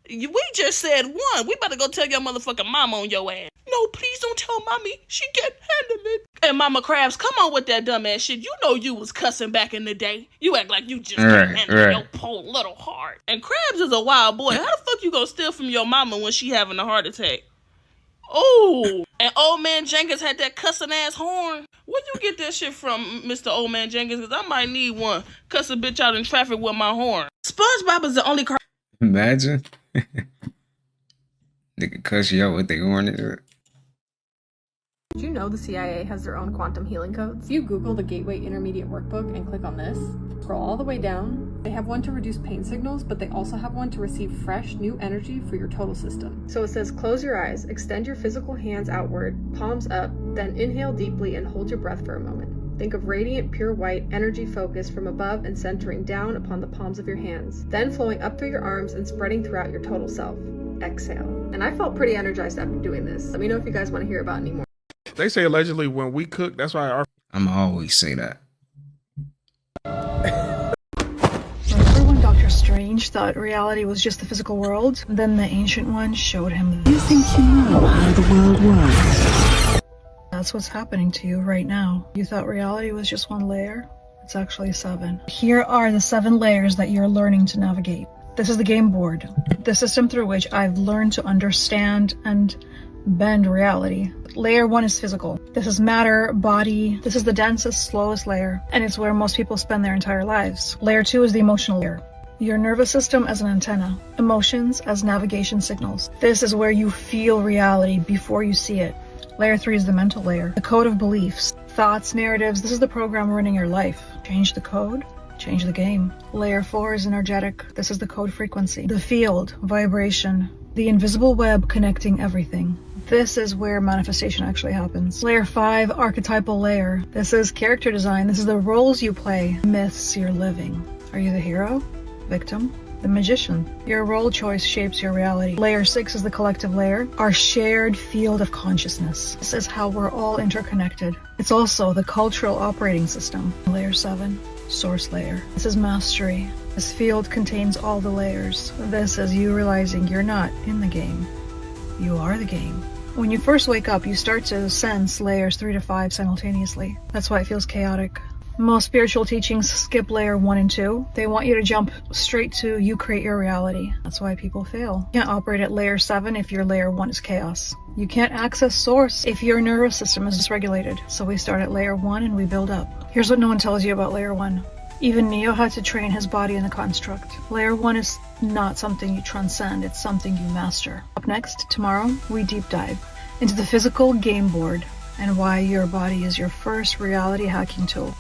We just said one. We better go tell your motherfucking mama on your ass. No, please don't tell mommy. She can't handle it. And Mama Krabs, come on with that dumbass shit. You know you was cussing back in the day. You act like you just can't handle your poor little heart. And Krabs is a wild boy. How the fuck you gonna steal from your mama when she having a heart attack? Oh, and Old Man Jenkins had that cussing ass horn. Where you get that shit from, Mr. Old Man Jenkins? Because I might need one. Cuss a bitch out in traffic with my horn. SpongeBob is the only Imagine. They could cuss you out with their horn. Did you know the CIA has their own quantum healing codes? If you Google the Gateway Intermediate Workbook and click on this, scroll all the way down, they have one to reduce pain signals, but they also have one to receive fresh, new energy for your total system. So it says close your eyes, extend your physical hands outward, palms up, then inhale deeply and hold your breath for a moment. Think of radiant, pure white energy focus from above and centering down upon the palms of your hands, then flowing up through your arms and spreading throughout your total self. Exhale. And I felt pretty energized after doing this. Let me know if you guys want to hear about any more. They say allegedly when we cook, that's why our... I'ma always say that. Remember when Dr. Strange thought reality was just the physical world? Then the Ancient One showed him this. You think you know how the world works? That's what's happening to you right now. You thought reality was just one layer? It's actually 7. Here are the 7 layers that you're learning to navigate. This is the game board, the system through which I've learned to understand and bend reality. Layer 1 is physical. This is matter, body. This is the densest, slowest layer, and it's where most people spend their entire lives. Layer 2 is the emotional layer. Your nervous system as an antenna, emotions as navigation signals. This is where you feel reality before you see it. Layer 3 is the mental layer, the code of beliefs, thoughts, narratives. This is the program running your life. Change the code, change the game. Layer 4 is energetic. This is the code frequency, the field, vibration, the invisible web connecting everything. This is where manifestation actually happens. Layer 5, archetypal layer. This is character design. This is the roles you play, myths you're living. Are you the hero, victim, the magician? Your role choice shapes your reality. Layer 6 is the collective layer, our shared field of consciousness. This is how we're all interconnected. It's also the cultural operating system. Layer 7, source layer. This is mastery. This field contains all the layers. This is you realizing you're not in the game. You are the game. When you first wake up, you start to sense layers 3 to 5 simultaneously. That's why it feels chaotic. Most spiritual teachings skip layer 1 and 2. They want you to jump straight to you create your reality. That's why people fail. You can't operate at layer 7 if your layer 1 is chaos. You can't access source if your nervous system is dysregulated. So we start at layer 1 and we build up. Here's what no one tells you about layer 1. Even Neo had to train his body in the construct. Layer 1 is not something you transcend, it's something you master. Up next, tomorrow, we deep dive into the physical game board and why your body is your first reality hacking tool.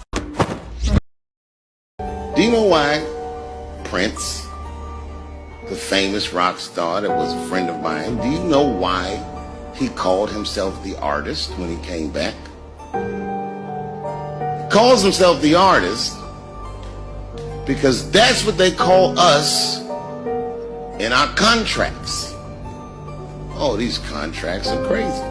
Do you know why Prince, the famous rock star that was a friend of mine, do you know why he called himself the artist when he came back? He calls himself the artist because that's what they call us in our contracts. Oh, these contracts are crazy.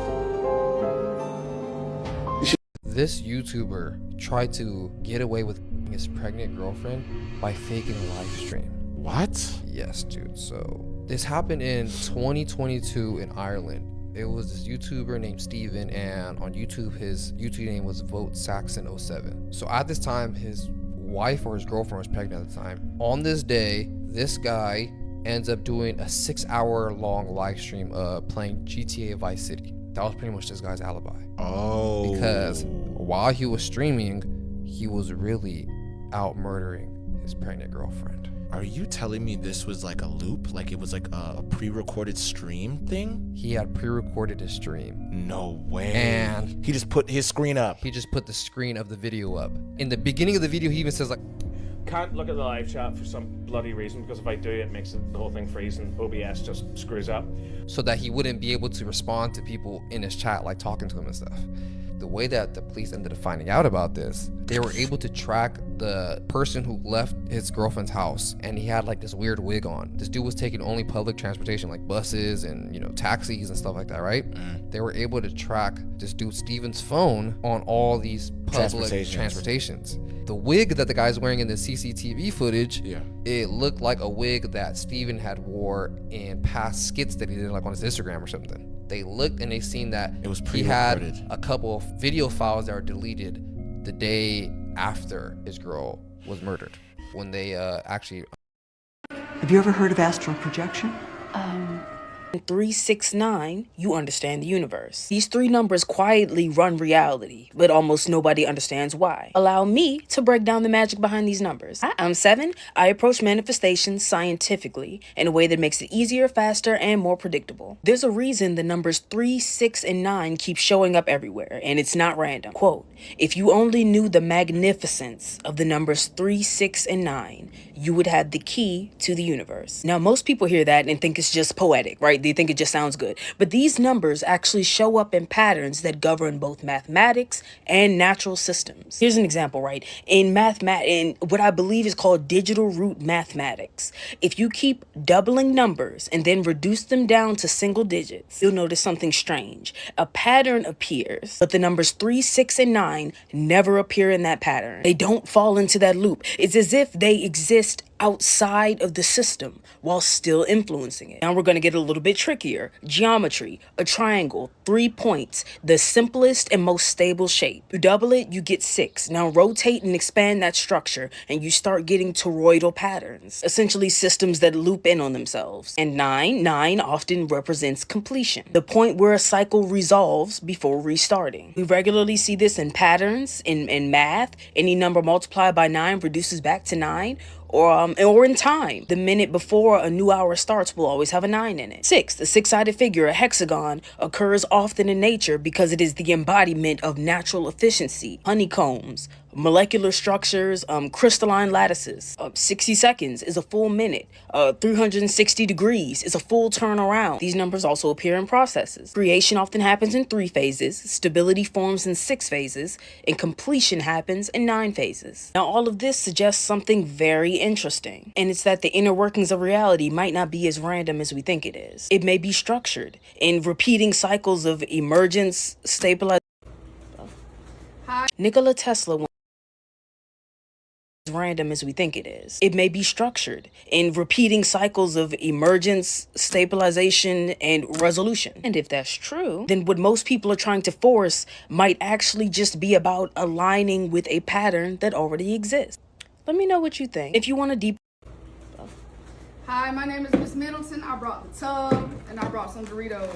This YouTuber tried to get away with his pregnant girlfriend by faking a live stream. What? Yes, dude. So this happened in 2022 in Ireland. It was this YouTuber named Steven, and on YouTube, his YouTube name was VoteSaxon07. So at this time, his wife or his girlfriend was pregnant at the time. On this day, this guy ends up doing a 6-hour long live stream playing GTA Vice City. That was pretty much this guy's alibi. Oh. Because while he was streaming, he was really out murdering his pregnant girlfriend. Are you telling me this was like a loop? Like it was like a pre-recorded stream thing? He had pre-recorded his stream. No way. And he just put his screen up. He just put the screen of the video up. In the beginning of the video, he even says like, can't look at the live chat for some bloody reason, because if I do, it makes the whole thing freeze and OBS just screws up. So that he wouldn't be able to respond to people in his chat, like talking to him and stuff. The way that the police ended up finding out about this, they were able to track the person who left his girlfriend's house, and he had like this weird wig on. This dude was taking only public transportation, like buses and, you know, taxis and stuff like that, right? They were able to track this dude Steven's phone on all these public transportations. The wig that the guy's wearing in the CCTV footage, it looked like a wig that Steven had wore in past skits that he did like on his Instagram or something. They looked and they seen that it was he had a couple of video files that were deleted the day after his girl was murdered. When they actually... Have you ever heard of astral projection? 369, you understand the universe. These three numbers quietly run reality, but almost nobody understands why. Allow me to break down the magic behind these numbers. I'm 7. I approach manifestations scientifically in a way that makes it easier, faster, and more predictable. There's a reason the numbers 3, 6, and 9 keep showing up everywhere, and it's not random. Quote, if you only knew the magnificence of the numbers 3, 6, and 9, you would have the key to the universe. Now, most people hear that and think it's just poetic, right? They think it just sounds good. But these numbers actually show up in patterns that govern both mathematics and natural systems. Here's an example, right? In what I believe is called digital root mathematics, if you keep doubling numbers and then reduce them down to single digits, you'll notice something strange. A pattern appears, but the numbers 3, 6, and 9 never appear in that pattern. They don't fall into that loop. It's as if they exist outside of the system while still influencing it. Now we're going to get a little bit trickier. Geometry, a triangle, 3 points, the simplest and most stable shape. You double it, you get 6. Now rotate and expand that structure and you start getting toroidal patterns, essentially systems that loop in on themselves. And 9 often represents completion, the point where a cycle resolves before restarting. We regularly see this in patterns, in math. Any number multiplied by 9 reduces back to 9. Or in time. The minute before a new hour starts will always have a 9 in it. 6, the 6-sided figure, a hexagon, occurs often in nature because it is the embodiment of natural efficiency. Honeycombs, molecular structures, crystalline lattices. 60 seconds is a full minute. 360 degrees is a full turnaround. These numbers also appear in processes. Creation often happens in 3 phases, stability forms in 6 phases, and completion happens in 9 phases. Now all of this suggests something very interesting, and it's that the inner workings of reality might not be as random as we think it is. It may be structured in repeating cycles of emergence, stabilization. Nikola Tesla random as we think it is. It may be structured in repeating cycles of emergence, stabilization, and resolution. And if that's true, then what most people are trying to force might actually just be about aligning with a pattern that already exists. Let me know what you think. If you want to deep... Hi, my name is Miss Middleton. I brought the tub and I brought some Doritos.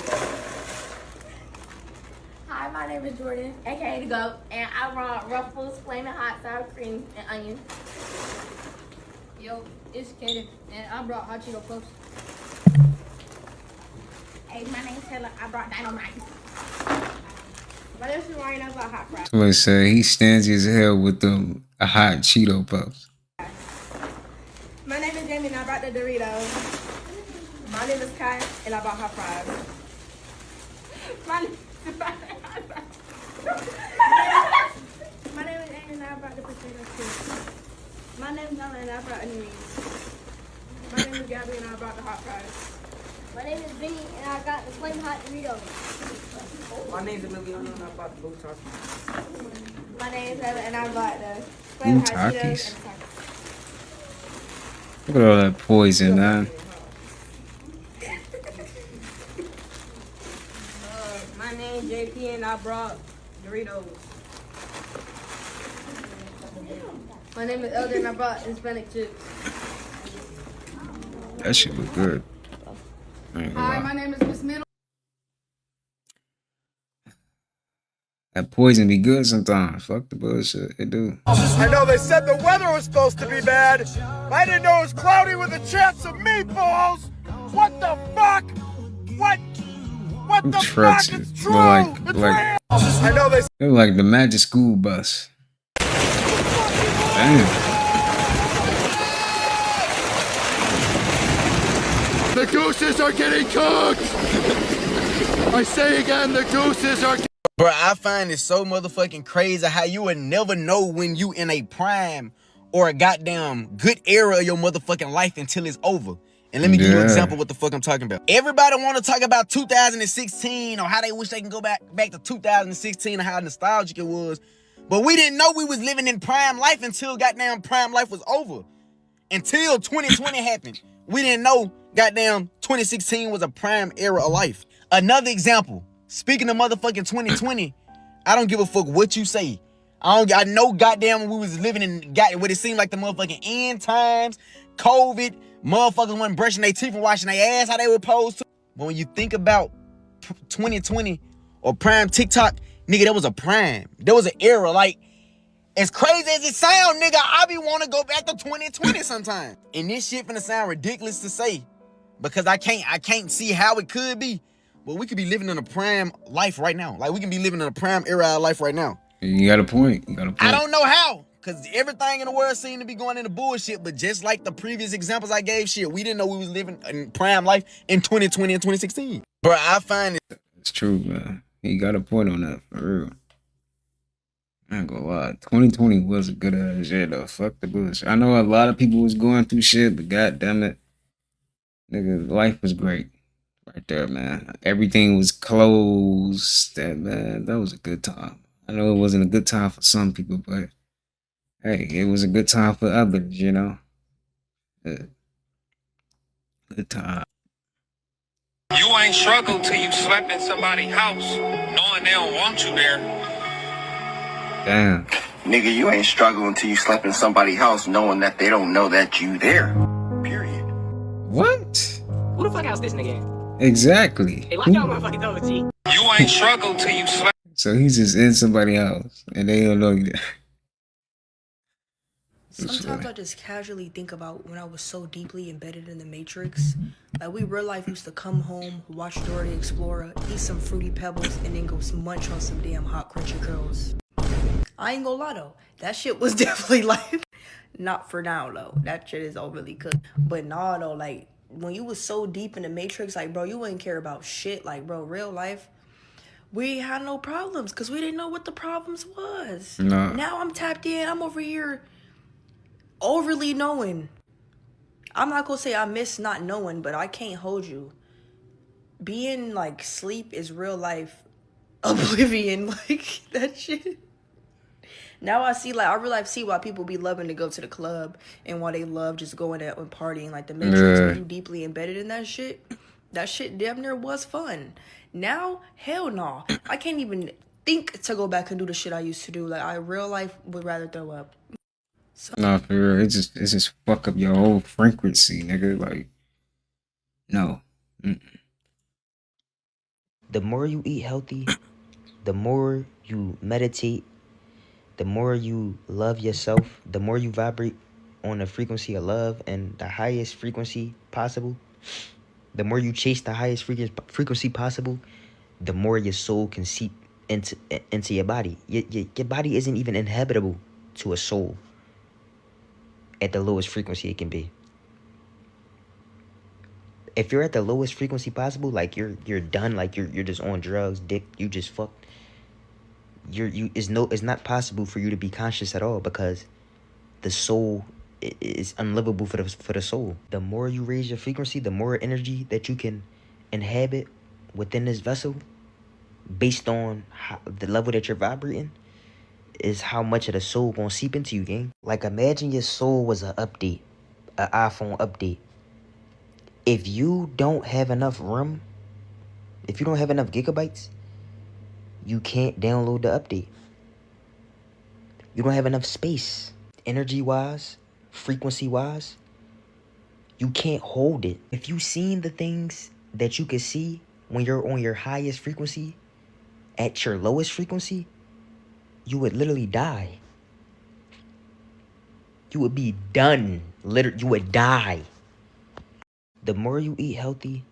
Hi, my name is Jordan, aka the GAWD, and I brought Ruffles, Flaming Hot Sour Cream, and Onion. Yo, it's Kaden, and I brought Hot Cheeto Puffs. Hey, my name's Taylor. I brought Dynamite. My name's Ryan. I brought Hot Fries. So I say he stands his hell with them hot Cheeto puffs. My name is Jamie, and I brought the Doritos. My name is Kai, and I brought Hot Fries. My name is Amy, and I brought the potato chips. My name is Ella, and I brought onion rings. My name is Gabby, and I brought the hot fries. My name is Vinny, and I got the Flaming Hot Doritos. My name is Emiliano, and I brought the blue Takis. My name is Ella, and I brought the Flaming Hot Cheetos and Look at all that poison, man. My name is JP, and I brought Doritos. My name is Elder, and I brought Hispanic chips. That shit look good. Hi, my name is Miss Middle. That poison be good sometimes. Fuck the bullshit. It do. I know they said the weather was supposed to be bad. I didn't know it was cloudy with a chance of meatballs. What the fuck? What the trucks fuck? It's look true. like I know they look like the Magic School Bus. Damn. The gooses are getting cooked. I say again, the gooses are. Bro, I find it so motherfucking crazy how you would never know when you in a prime or a goddamn good era of your motherfucking life until it's over. And let me give you an example of what the fuck I'm talking about. Everybody want to talk about 2016 or how they wish they can go back to 2016 and how nostalgic it was. But we didn't know we was living in prime life until goddamn prime life was over. Until 2020 happened. We didn't know goddamn 2016 was a prime era of life. Another example. Speaking of motherfucking 2020, I don't give a fuck what you say. I know goddamn we was living in what it seemed like the motherfucking end times, COVID, motherfuckers wasn't brushing their teeth and washing their ass how they were supposed to. But when you think about 2020 or prime TikTok, nigga, that was a prime. There was an era. Like, as crazy as it sound, nigga, I be want to go back to 2020 sometime. And this shit finna sound ridiculous to say because I can't see how it could be. But we could be living in a prime life right now. Like, we can be living in a prime era of life right now. You got a point. I don't know how, because everything in the world seemed to be going into bullshit. But just like the previous examples I gave, shit, we didn't know we was living in prime life in 2020 and 2016. Bro, I find it. It's true, man. You got a point on that, for real. I ain't gonna lie. 2020 was a good ass year, though. Fuck the bullshit. I know a lot of people was going through shit, but goddamn it, nigga, life was great. Right there, man. Everything was closed. That was a good time. I know it wasn't a good time for some people, but hey, it was a good time for others, you know? Good time. You ain't struggled till you slept in somebody's house, knowing they don't want you there. Damn. Nigga, you ain't struggled until you slept in somebody's house, knowing that they don't know that you there. Period. What? Who the fuck house this nigga in? Exactly. Hey, lock y'all motherfucking doors, G. You ain't struggled till you slept. So he's just in somebody's house, and they don't know you there. Sometimes I just casually think about when I was so deeply embedded in the Matrix. Like, we real life used to come home, watch Dora the Explorer, eat some Fruity Pebbles, and then go munch on some damn hot crunchy curls. I ain't gonna lie though, that shit was definitely life. Not for now though, that shit is overly cooked. But nah though, like, when you was so deep in the Matrix, like, bro, you wouldn't care about shit. Like, bro, real life, we had no problems because we didn't know what the problems was. Nah. Now I'm tapped in. I'm over here overly knowing. I'm not gonna say I miss not knowing, but I can't hold you. Being like sleep is real life oblivion. Like, that shit. Now I see, like, I really see why people be loving to go to the club and why they love just going out and partying. Like, the Matrix, when you deeply embedded in that shit damn near was fun. Now, hell no. I can't even think to go back and do the shit I used to do. Like, I real life would rather throw up. So, Nah, for real. It just fuck up your whole frequency, nigga. Like, no. The more you eat healthy, the more you meditate, the more you love yourself, the more you vibrate on the frequency of love and the highest frequency possible, the more you chase the highest frequency possible, the more your soul can seep into your body. Your body isn't even inhabitable to a soul at the lowest frequency it can be. If you're at the lowest frequency possible, like you're done, like you're just on drugs, dick, you just fucked. It's not possible for you to be conscious at all because the soul is unlivable for the soul. The more you raise your frequency, the more energy that you can inhabit within this vessel, based on the level that you're vibrating, is how much of the soul gonna seep into you, gang. Like, imagine your soul was an update, an iPhone update. If you don't have enough room, if you don't have enough gigabytes, you can't download the update. You don't have enough space, energy-wise, frequency-wise. You can't hold it. If you seen the things that you can see when you're on your highest frequency, at your lowest frequency, you would literally die. You would be done. You would die. The more you eat healthy.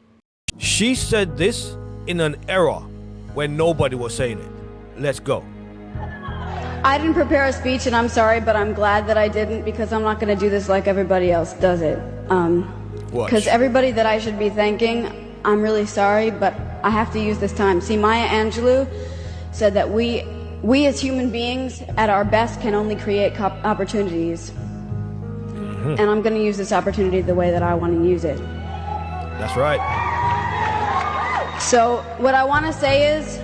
She said this in an era when nobody was saying it. Let's go. I didn't prepare a speech, and I'm sorry, but I'm glad that I didn't, because I'm not going to do this like everybody else does it. Because everybody that I should be thanking, I'm really sorry, but I have to use this time. See, Maya Angelou said that we as human beings, at our best, can only create opportunities. And I'm going to use this opportunity the way that I want to use it. That's right. So what I want to say is,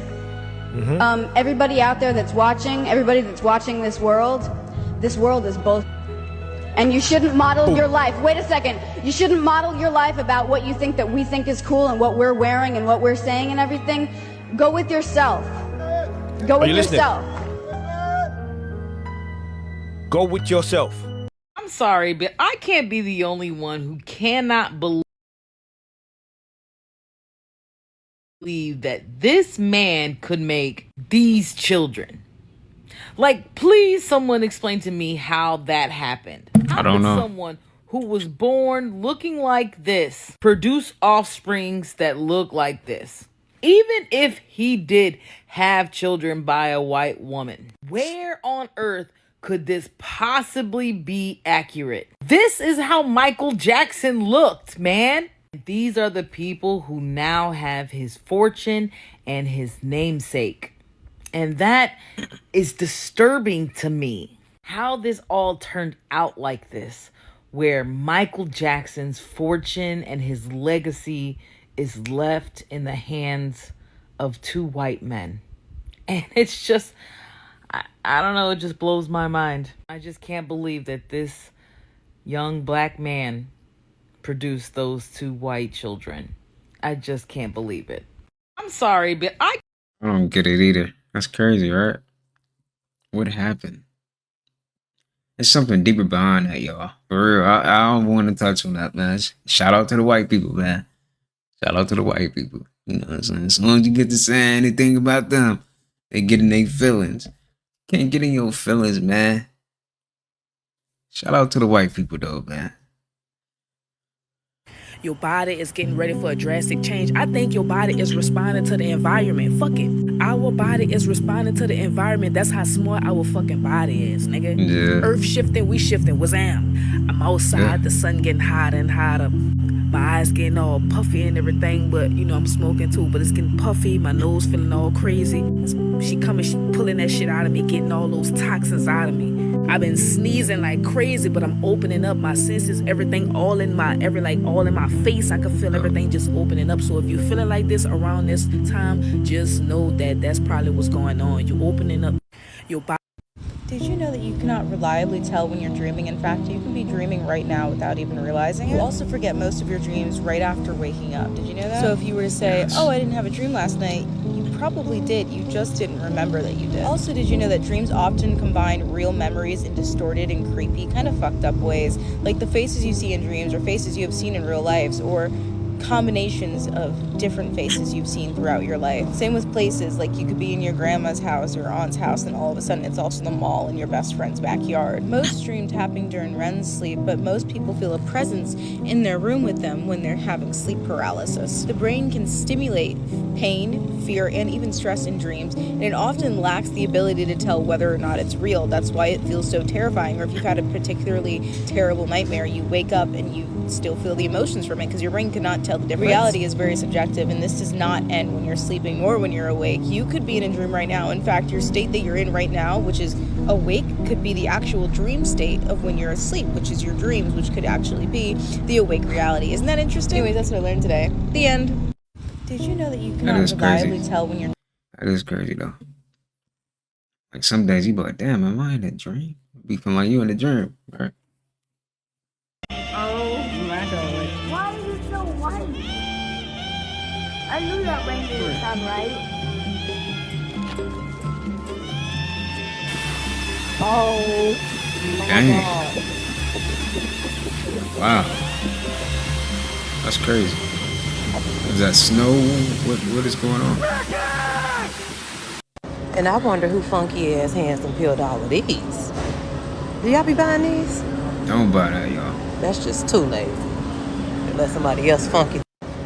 everybody out there that's watching, everybody that's watching this world is both. And you shouldn't model your life. Wait a second. You shouldn't model your life about what you think that we think is cool and what we're wearing and what we're saying and everything. Go with yourself. Go with yourself. Go with yourself. I'm sorry, but I can't be the only one who cannot believe that this man could make these children. Like, please, someone explain to me how that happened. How I don't know. Someone who was born looking like this produce offsprings that look like this? Even if he did have children by a white woman, where on earth could this possibly be accurate? This is how Michael Jackson looked, man. These are the people who now have his fortune and his namesake. And that is disturbing to me. How this all turned out like this, where Michael Jackson's fortune and his legacy is left in the hands of two white men. And it's just, I don't know, it just blows my mind. I just can't believe that this young black man produced those two white children. I just can't believe it. I'm sorry, but I don't get it either. That's crazy, right? What happened? There's something deeper behind that, y'all. For real, I don't want to touch on that, man. Shout out to the white people, man. Shout out to the white people. You know what I'm saying? As long as you get to say anything about them, they get in their feelings. Can't get in your feelings, man. Shout out to the white people, though, man. Your body is getting ready for a drastic change. I think your body is responding to the environment. Fuck it. Our body is responding to the environment. That's how smart our fucking body is, nigga. Yeah. Earth shifting, we shifting. Wazam. I'm outside, the sun getting hotter and hotter. My eyes getting all puffy and everything, but you know I'm smoking too, but it's getting puffy. My nose feeling all crazy. She coming, she pulling that shit out of me, getting all those toxins out of me. I've been sneezing like crazy, but I'm opening up my senses, everything all in my face. I can feel everything just opening up. So if you're feeling like this around this time, just know that that's probably what's going on. You're opening up your body. Did you know that you cannot reliably tell when you're dreaming? In fact, you can be dreaming right now without even realizing it. You also forget most of your dreams right after waking up. Did you know that? So if you were to say, oh, I didn't have a dream last night, you probably did. You just didn't remember that you did. Also, did you know that dreams often combine real memories in distorted and creepy, kind of fucked up ways? Like the faces you see in dreams or faces you have seen in real lives, or combinations of different faces you've seen throughout your life. Same with places, like you could be in your grandma's house or aunt's house and all of a sudden it's also the mall in your best friend's backyard. Most dreams happen during REM sleep, but most people feel a presence in their room with them when they're having sleep paralysis. The brain can stimulate pain, fear, and even stress in dreams, and it often lacks the ability to tell whether or not it's real. That's why it feels so terrifying. Or if you've had a particularly terrible nightmare, you wake up and you still feel the emotions from it because your brain cannot tell the difference. Reality is very subjective, and this does not end when you're sleeping nor when you're awake. You could be in a dream right now. In fact, your state that you're in right now, which is awake, could be the actual dream state of when you're asleep, which is your dreams, which could actually be the awake reality. Isn't that interesting? Anyways, that's what I learned today. The end. Did you know that you cannot reliably tell when you're... That is crazy, though. Like, some days you be like, damn, am I in a dream? Be feeling like you in a dream, right? Oh my god. Why is it so white? I knew that rainbow would sound right. Oh my Dang. god. Wow. That's crazy. Is that snow? What is going on? And I wonder who funky ass handsome peeled all of these. Do y'all be buying these? Don't buy that, y'all. That's just too lazy. Let somebody else funky.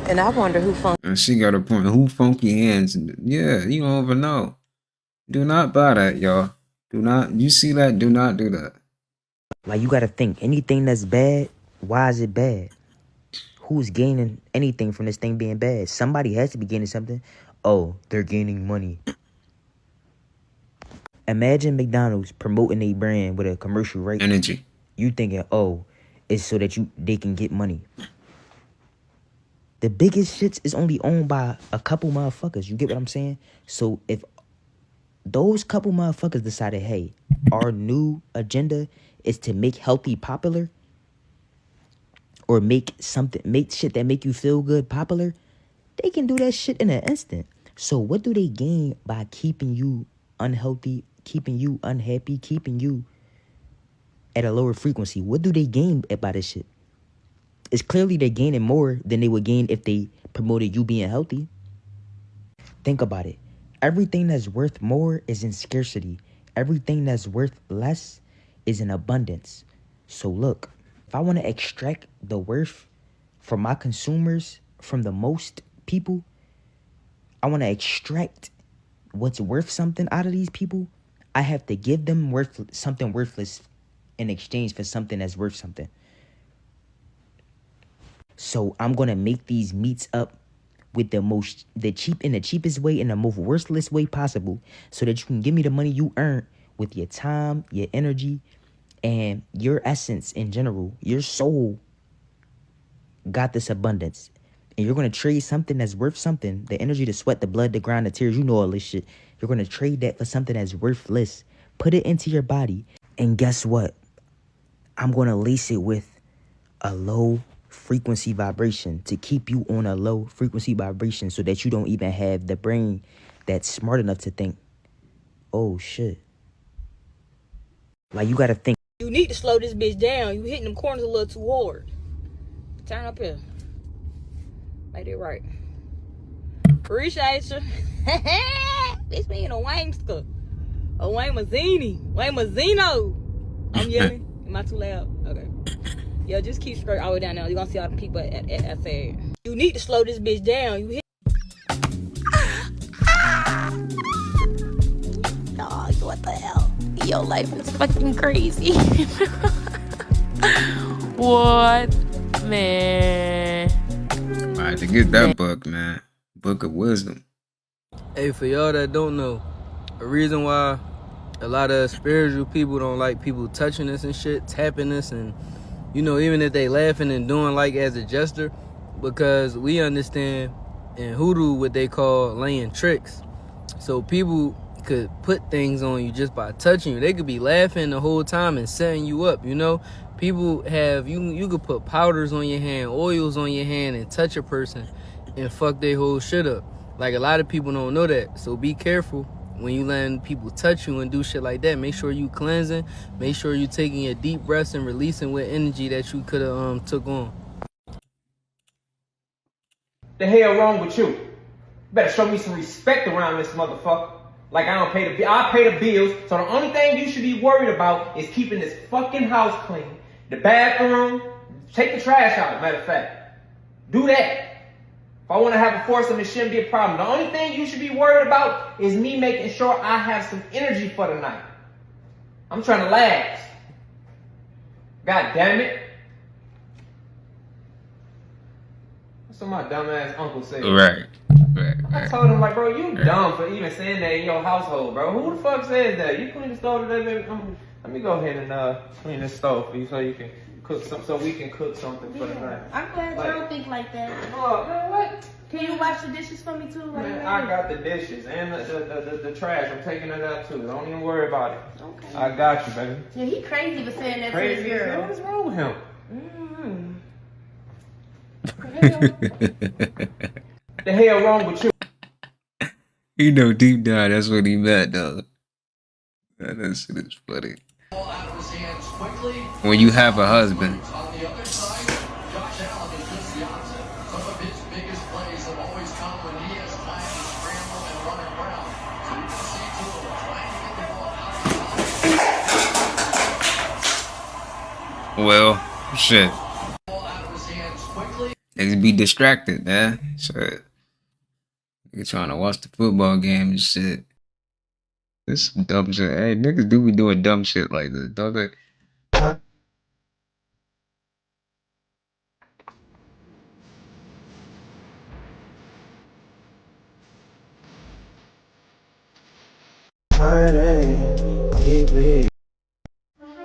And I wonder who funky. And she got a point. Who funky hands? Yeah, you don't even know. Do not buy that, y'all. Do not. You see that? Do not do that. Like, you gotta think, anything that's bad, why is it bad? Who's gaining anything from this thing being bad? Somebody has to be gaining something. Oh, they're gaining money. Imagine McDonald's promoting a brand with a commercial, right? Energy. You thinking, oh, it's so that they can get money. The biggest shits is only owned by a couple motherfuckers. You get what I'm saying? So if those couple motherfuckers decided, hey, our new agenda is to make healthy popular, or make shit that make you feel good popular, they can do that shit in an instant. So what do they gain by keeping you unhealthy, keeping you unhappy, keeping you at a lower frequency? What do they gain by this shit? It's clearly they're gaining more than they would gain if they promoted you being healthy. Think about it. Everything that's worth more is in scarcity. Everything that's worth less is in abundance. So look, if I want to extract the worth from my consumers, from the most people, I want to extract what's worth something out of these people, I have to give them something worthless in exchange for something that's worth something. So I'm going to make these meets up with the cheapest way and the most worthless way possible, so that you can give me the money you earn with your time, your energy, and your essence in general. Your soul got this abundance, and you're going to trade something that's worth something, the energy, the sweat, the blood, the grind, the tears, you know all this shit. You're going to trade that for something that's worthless. Put it into your body, and guess what? I'm going to lace it with a low frequency vibration to keep you on a low frequency vibration, so that you don't even have the brain that's smart enough to think, oh shit. Like, you gotta think. You need to slow this bitch down. You hitting them corners a little too hard. Turn up here. Make it right. Appreciate you. This being a Wangster. A Waymazzini. Waymazzino. I'm yelling. Am I too loud? Okay. Yeah, just keep straight all the way down now. You're gonna see all the people at said. You need to slow this bitch down. You hit. Dog, what the hell? Your life is fucking crazy. What? Man. I had to get that book, man. Book of Wisdom. Hey, for y'all that don't know, the reason why a lot of spiritual people don't like people touching us and shit, tapping us, and you know, even if they laughing and doing like as a gesture, because we understand in hoodoo what they call laying tricks. So people could put things on you just by touching you. They could be laughing the whole time and setting you up, you know. People have, you could put powders on your hand, oils on your hand, and touch a person and fuck their whole shit up. Like, a lot of people don't know that. So be careful when you letting people touch you and do shit like that. Make sure you cleansing. Make sure you taking your deep breaths and releasing with energy that you could have took on. The hell wrong with you? You better show me some respect around this motherfucker. Like, I don't pay the I pay the bills, so the only thing you should be worried about is keeping this fucking house clean. The bathroom, take the trash out, matter of fact. Do that. If I want to have a foursome, it shouldn't be a problem. The only thing you should be worried about is me making sure I have some energy for the night. I'm trying to last. God damn it. That's what my dumbass uncle said. Right. I told him, like, bro, you dumb for even saying that in your household, bro. Who the fuck says that? You clean the stove today, baby? Let me go ahead and clean this stove for you so you can cook so we can cook something for the night. I'm glad you don't think like that. Oh, man, what? Can you wash the dishes for me too? Like, Man, I got the dishes and the trash. I'm taking it out too. Don't even worry about it. Okay. I got you, baby. Yeah, he crazy for saying that Crazy to his girl. What's wrong with him? The hell wrong with you? You know, deep down, that's what he meant, though. That shit is funny. When you have a husband. Well, shit. They be distracted, man. Shit. Nigga trying to watch the football game and shit. This some dumb shit. Hey, niggas do be doing dumb shit like this, don't they?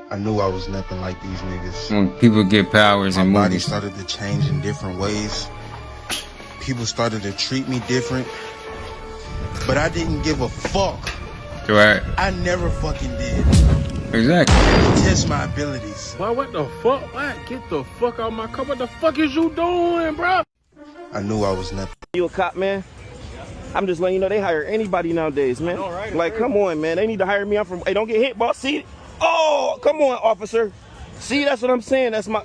I knew I was nothing like these niggas. When people get powers and my body movies. started to change in different ways. People started to treat me different. But I didn't give a fuck. Right. I never fucking did. Exactly. Test my abilities. Boy, what the fuck? What? Get the fuck out of my car. What the fuck is you doing, bro? I knew I was nothing. You a cop, man? I'm just letting you know they hire anybody nowadays, man. Know, right? Like, come on, man. They need to hire me. I'm from. Hey, don't get hit, boss. See? Oh, come on, officer. See, that's what I'm saying. That's my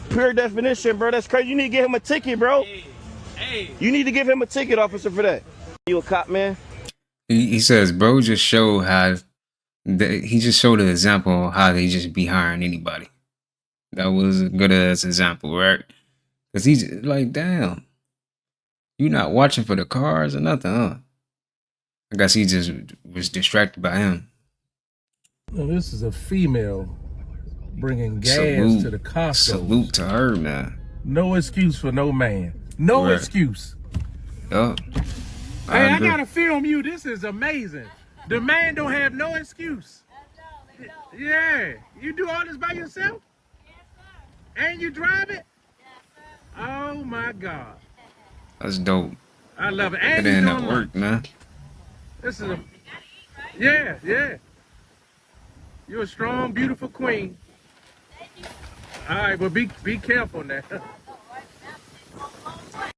pure definition, bro. That's crazy. You need to give him a ticket, bro. Hey. You need to give him a ticket, officer, for that. You a cop, man? He says, bro, just showed how. He just showed an example of how they just be hiring anybody. That was a good as example, right? Because he's like, damn, you not watching for the cars or nothing, huh? I guess he just was distracted by him. Well, this is a female bringing gas to the Costco. Salute to her, man. No excuse for no man. No right. Excuse. Yup. Hey, I gotta film you. This is amazing. The man don't have no excuse. Yeah. You do all this by yourself? Yes, sir. And you drive it? Yes, sir. Oh my God. That's dope. I love it. And you in doing that work, man. This is a yeah. You're a strong, beautiful queen. All right, but be careful now.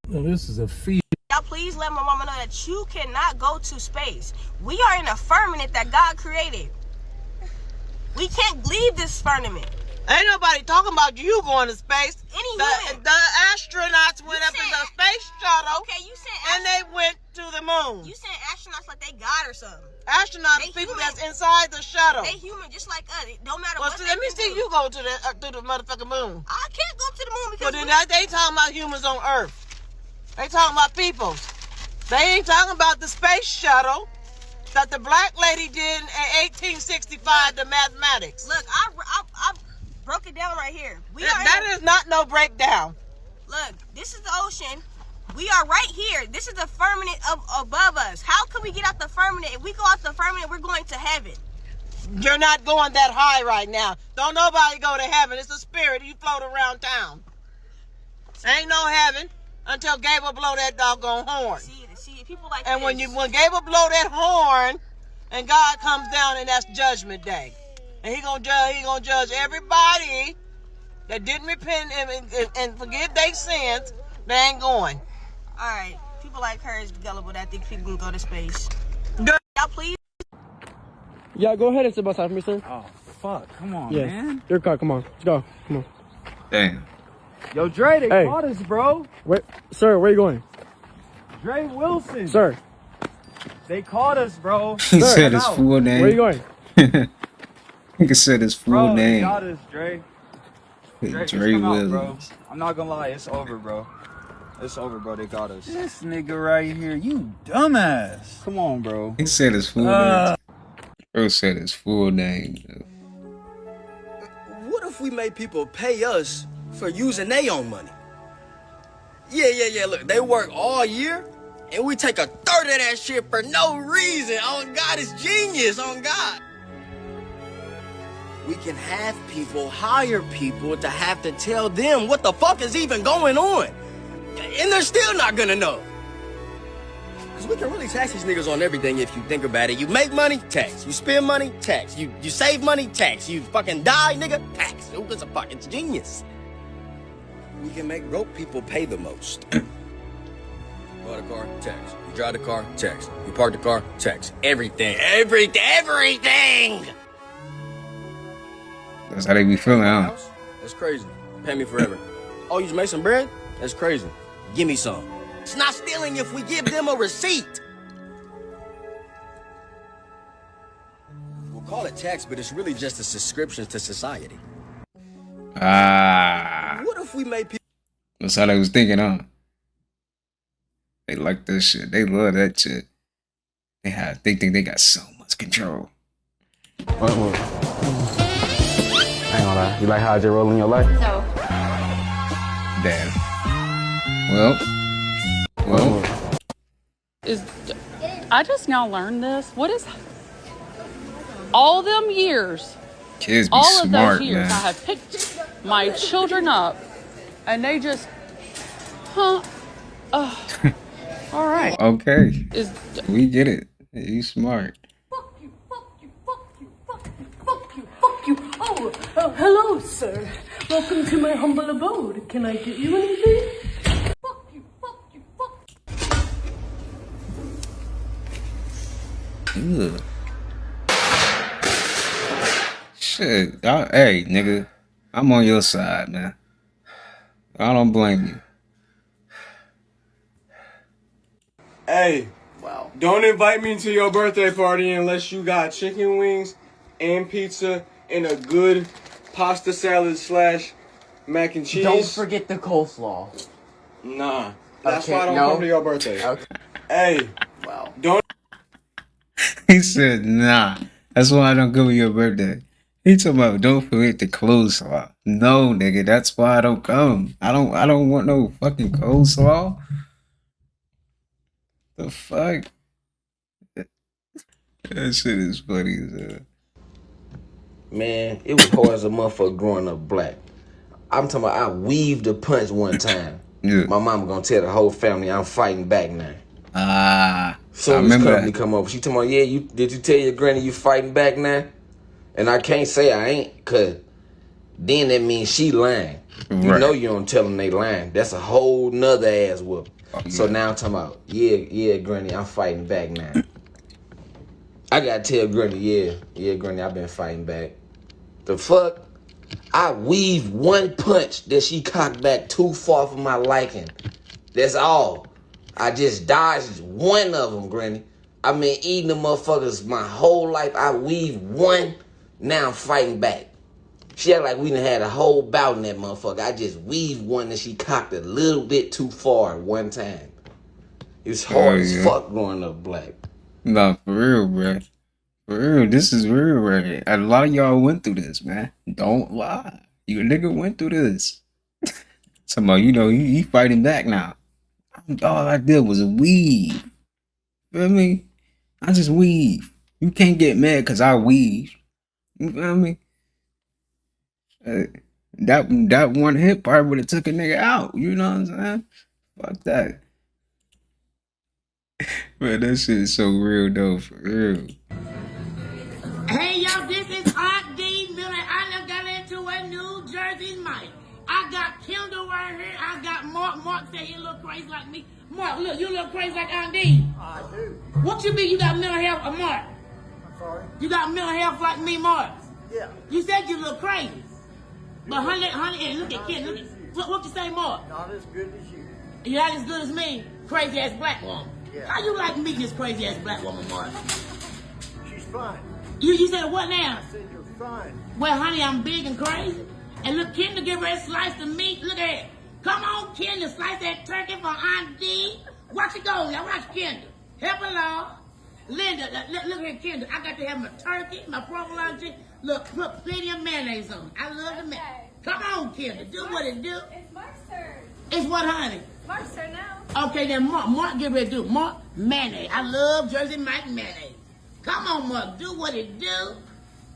Well, this is a feed. Y'all please let my mama know that you cannot go to space. We are in a firmament that God created. We can't leave this firmament. Ain't nobody talking about you going to space. The astronauts went up in the space shuttle. Okay, you said and they went to the moon. You said astronauts like they God or something. Astronauts are people that's inside the shuttle. They human just like us. It don't matter well, what. So let me see you go to the motherfucking moon. I can't go to the moon because. Well, then they talking about humans on Earth. They talking about peoples. They ain't talking about the space shuttle that the black lady did in 1865. The mathematics. Look, I broke it down right here. That is not no breakdown. Look, this is the ocean. We are right here. This is the firmament above us. How can we get out the firmament? If we go out the firmament, we're going to heaven. You're not going that high right now. Don't nobody go to heaven. It's a spirit. You float around town. Ain't no heaven until Gable blow that doggone horn. See, people like and this. when Gable blow that horn, and God comes down, and that's Judgment Day. And he gonna judge everybody that didn't repent and forgive their sins. They ain't going. All right, people like her is gullible that think people can go to space. Y'all please. Yeah, go ahead and sit beside me, sir. Oh fuck! Come on, yes. Man. Your car. Come on. Let's go. Come on. Damn. Yo, Dre, they caught us, bro. Wait, sir, where you going? Dre Wilson. Sir. They caught us, bro. He said his full name. Where you going? He said his full name. They got us, Dre. Dre Williams. I'm not gonna lie, it's over, bro. It's over, bro. They got us. This nigga right here, you dumbass. Come on, bro. He said his full name. Bro said his full name. What if we made people pay us for using their own money? Yeah. Look, they work all year, and we take a third of that shit for no reason. On God, it's genius. On God. We can have people hire people to have to tell them what the fuck is even going on. And they're still not gonna know. Because we can really tax these niggas on everything if you think about it. You make money, tax. You spend money, tax. You save money, tax. You fucking die, nigga, tax. Who gives a fuck? It's genius. We can make broke people pay the most. You buy the car, tax. You drive the car, tax. You park the car, tax. Everything. Everything! That's how they be feeling, huh? That's crazy. Pay me forever. Oh, you just make some bread? That's crazy. Give me some. It's not stealing if we give them a receipt. We'll call it tax, but it's really just a subscription to society. What if we made people... That's how they was thinking, huh? They like this shit. They love that shit. They think they got so much control. What? I ain't gonna lie. You like how I just roll in your life? No. Damn. Well. I just now learned this. What is all them years? Kids be all smart, of those years, man. I have picked my children up, and they just, all right. Okay. We get it. You smart. Fuck you, fuck you, fuck you, fuck you, fuck you. Hello, sir. Welcome to my humble abode. Can I get you anything? Ugh. Shit. Hey, nigga. I'm on your side, man. I don't blame you. Hey, wow. Don't invite me to your birthday party unless you got chicken wings and pizza and a good pasta salad / mac and cheese. Don't forget the coleslaw. Nah, that's Okay, why I don't no. come to your birthday. Okay. Hey, wow. Don't. He said, nah. That's why I don't go to your birthday. He talking about don't forget the coleslaw. No, nigga, that's why I don't come. I don't want no fucking coleslaw. The fuck? That shit is funny as hell. Man, it was hard as a motherfucker growing up black. I'm talking about I weaved a punch one time. Yeah. My mama gonna tell the whole family I'm fighting back now. I Soon as remember company that. come over, she told me, yeah, did you tell your granny you fighting back now? And I can't say I ain't, cause then that means she lying. You Right. know you don't tell them they lying. That's a whole nother ass whoop. Yeah. So now I'm talking about, yeah, granny, I'm fighting back now. I gotta tell granny, yeah, granny, I've been fighting back. The fuck? I weaved one punch that she cocked back too far for my liking. That's all. I just dodged one of them, granny. I been eating the motherfuckers my whole life. I weaved one, now I'm fighting back. She act like we done had a whole bout in that motherfucker. I just weaved one that she cocked a little bit too far one time. It was hard as fuck growing up black. Nah, for real, bro. For real, this is real, right? A lot of y'all went through this, man. Don't lie. You nigga went through this. Somebody, you know, he fighting back now. All I did was weave. Feel me? I just weave. You can't get mad because I weave. You feel me? That one hit probably would have took a nigga out. You know what I'm saying? Fuck that. Man, that shit is so real though, for real. Hey, y'all, this is Aunt D. Miller. I done got into a New Jersey mic. I got Kendall right here. I got Mark. Mark said he look crazy like me. Mark, look, you look crazy like Aunt D. I do. What you mean you got mental health, Mark? I'm sorry? You got mental health like me, Mark? Yeah. You said you look crazy. But honey, and look at Ken. Look at, what you say, Mark? Not as good as you. You're not as good as me, crazy ass black woman. Yeah. How you like meeting this crazy ass black woman, Mark? She's fine. You said what now? I said you're fine. Well, honey, I'm big and crazy. And look, Kendall give her a slice of meat. Look at it. Come on, Kendall, slice that turkey for Aunt D. Watch it go. Now watch Kendall. Help along. Linda, look at Kendall. I got to have my turkey, my provolone chicken. Look, put plenty of mayonnaise on it. I love the mayonnaise. Come on, Kendall. Do what it do. It's Mark's turn. It's what, honey? Mark's turn now. Okay, then Mark get ready to do. Mark, mayonnaise. I love Jersey Mike mayonnaise. Come on, Mark. Do what it do.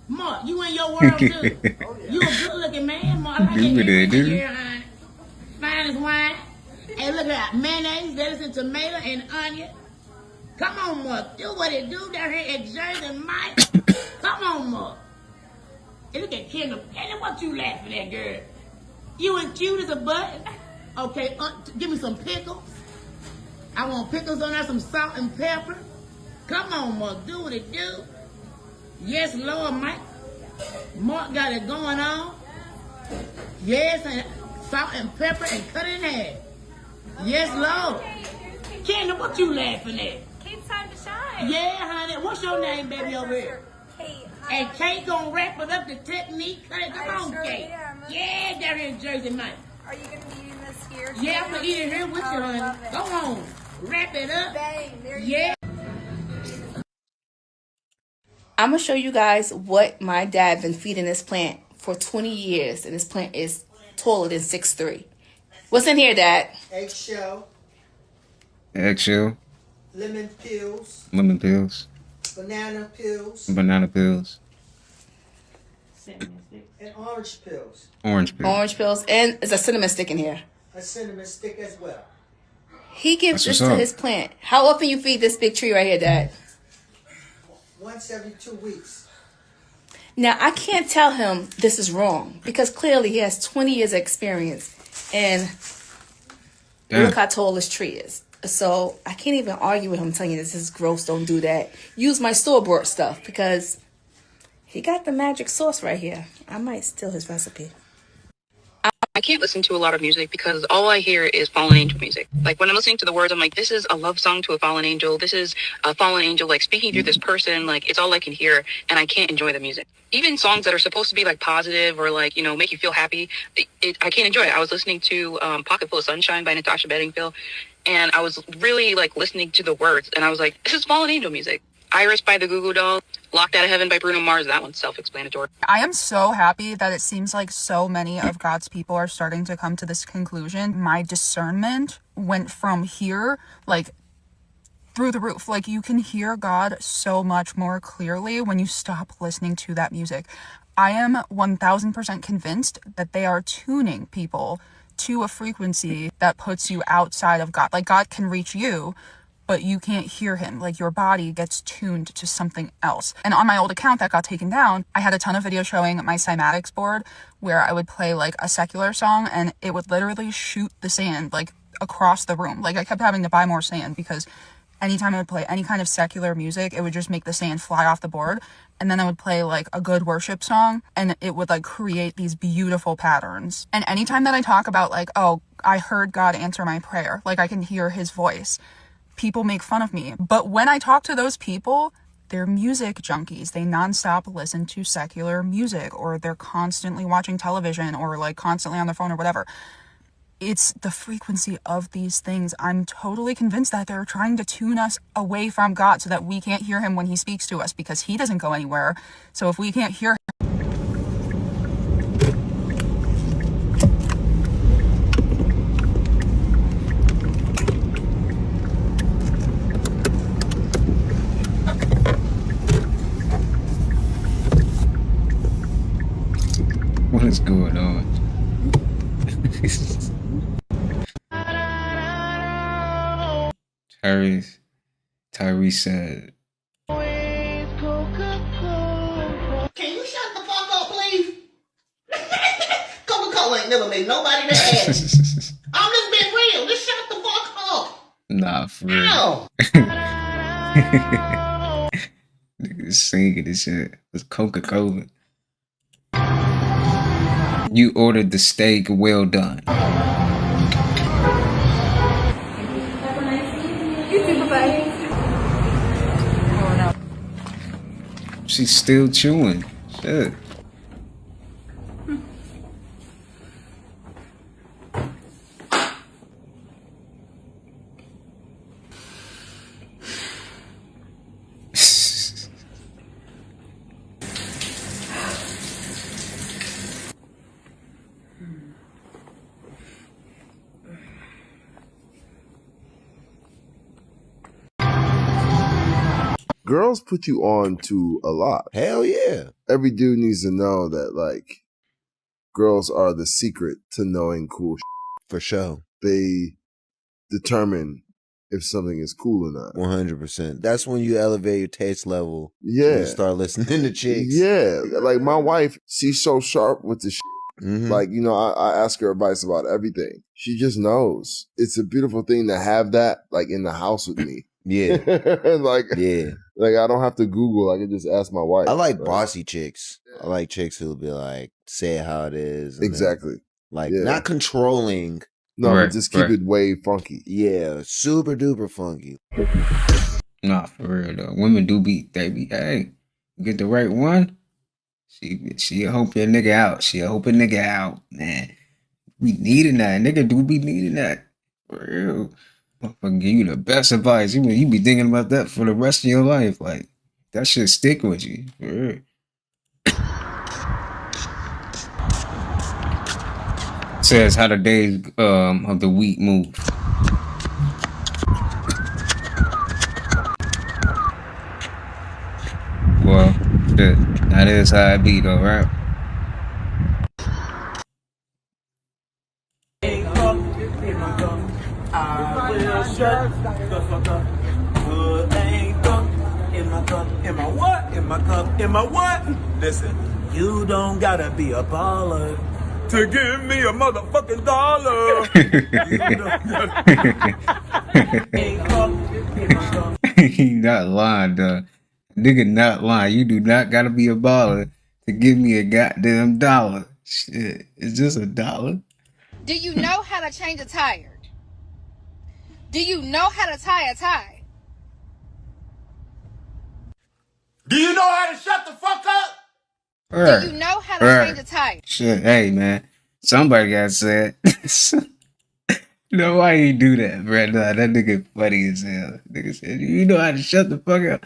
Mark, you in your world too. Oh, yeah. You a good looking man, Mark. I like Do your honey. Fine as wine. And look at that. Mayonnaise, lettuce, and tomato, and onion. Come on, Mark. Do what it do down here at Jersey Mike. Come on, Mark. And look at Kendall. Kendall, what you laughing at, girl? You ain't cute as a button. Okay, give me some pickles. I want pickles on there, some salt and pepper. Come on, Mark. Do what it do. Yes, Lord, Mike. Mark got it going on. Yes, and salt and pepper and cut it in half. Yes, Lord. Kendall, what you laughing at? Kate's time to shine. Yeah, honey. What's your name, baby, over here? Kate. And Kate gonna wrap it up the technique. Cut it. Come on, sure Kate. am. Yeah, down here in Jersey, Mike. Are you going to be eating this here? Yeah, I'm gonna eat it here with you, honey. Love it. Go on. Wrap it up. Bang. There you Yeah. go. I'm gonna show you guys what my dad been feeding this plant for 20 years, and this plant is taller than 6'3". What's in here, Dad? Eggshell, Eggshell, lemon peels, lemon pills, banana peels, banana pills, and orange peels. orange pills. Orange pills, and there's a cinnamon stick in here. A cinnamon stick as well. He gives That's this what's to up. his plant. How often you feed this big tree right here, Dad? Once every 2 weeks. Now, I can't tell him this is wrong because clearly he has 20 years of experience and look how tall this tree is. So I can't even argue with him telling you this is gross, don't do that. Use my store-bought stuff because he got the magic sauce right here. I might steal his recipe. I can't listen to a lot of music because all I hear is fallen angel music. Like when I'm listening to the words, I'm like, this is a love song to a fallen angel. This is a fallen angel like speaking through this person. Like it's all I can hear and I can't enjoy the music. Even songs that are supposed to be like positive or like, you know, make you feel happy. I can't enjoy it. I was listening to Pocket Full of Sunshine by Natasha Bedingfield and I was really like listening to the words and I was like, this is fallen angel music. Iris by the Goo Goo Dolls, Locked Out of Heaven by Bruno Mars. That one's self-explanatory. I am so happy that it seems like so many of God's people are starting to come to this conclusion. My discernment went from here, like, through the roof. Like, you can hear God so much more clearly when you stop listening to that music. I am 1000% convinced that they are tuning people to a frequency that puts you outside of God. Like, God can reach you, but you can't hear him. Like your body gets tuned to something else. And on my old account that got taken down, I had a ton of videos showing my cymatics board where I would play like a secular song and it would literally shoot the sand like across the room. Like I kept having to buy more sand because anytime I would play any kind of secular music, it would just make the sand fly off the board. And then I would play like a good worship song and it would like create these beautiful patterns. And anytime that I talk about like, oh, I heard God answer my prayer, like I can hear his voice, people make fun of me. But when I talk to those people, they're music junkies. They nonstop listen to secular music or they're constantly watching television or like constantly on their phone or whatever. It's the frequency of these things. I'm totally convinced that they're trying to tune us away from God so that we can't hear him when he speaks to us because he doesn't go anywhere. So if we can't hear him, what is going on? Tyrese said, Can you shut the fuck up, please? Coca-Cola ain't never made nobody that ass. I'm just being real. Just shut the fuck up. nah, for real. Ow. Niggas singing this shit. It's Coca-Cola. You ordered the steak well done. She's still chewing. Shit. Girls put you on to a lot. Hell yeah. Every dude needs to know that, like, girls are the secret to knowing cool shit. For sure. They determine if something is cool or not. 100%. That's when you elevate your taste level. Yeah. You start listening to chicks. Yeah. Like, my wife, she's so sharp with the shit. Mm-hmm. Like, you know, I ask her advice about everything. She just knows. It's a beautiful thing to have that, like, in the house with me. Yeah. Like, yeah. Like, I don't have to Google. I can just ask my wife. I like bossy chicks. I like chicks who'll be like, say it how it is. Exactly. Like, not controlling. No, right, just keep it way funky. Yeah, super duper funky. Nah, for real though. Women do be, hey, you get the right one, she'll help your nigga out. She'll help a nigga out, man. We needing that. Nigga do be needing that. For real. Motherfucker give you the best advice. You be thinking about that for the rest of your life. Like, that shit stick with you. For real. Says how the days of the week move. Well, shit, that is how it be though, right? my cup, in my what? In my cup, in my what? Listen, you don't gotta be a baller to give me a motherfucking dollar. He not lying, dog. Nigga not lying. You do not gotta be a baller to give me a goddamn dollar. Shit, is this $1? Do you know how to change a tire? Do you know how to tie a tie? Do you know how to shut the fuck up? Do you know how to change a tire? Shit, hey man, somebody got said. You know why he do that, bro? Nah, that nigga funny as hell. Nigga said, you know how to shut the fuck up?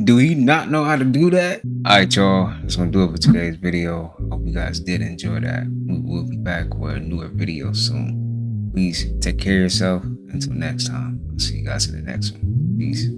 Do he not know how to do that? Alright, y'all. That's gonna do it for today's video. Hope you guys did enjoy that. We'll be back with a newer video soon. Please take care of yourself. Until next time. I'll see you guys in the next one. Peace.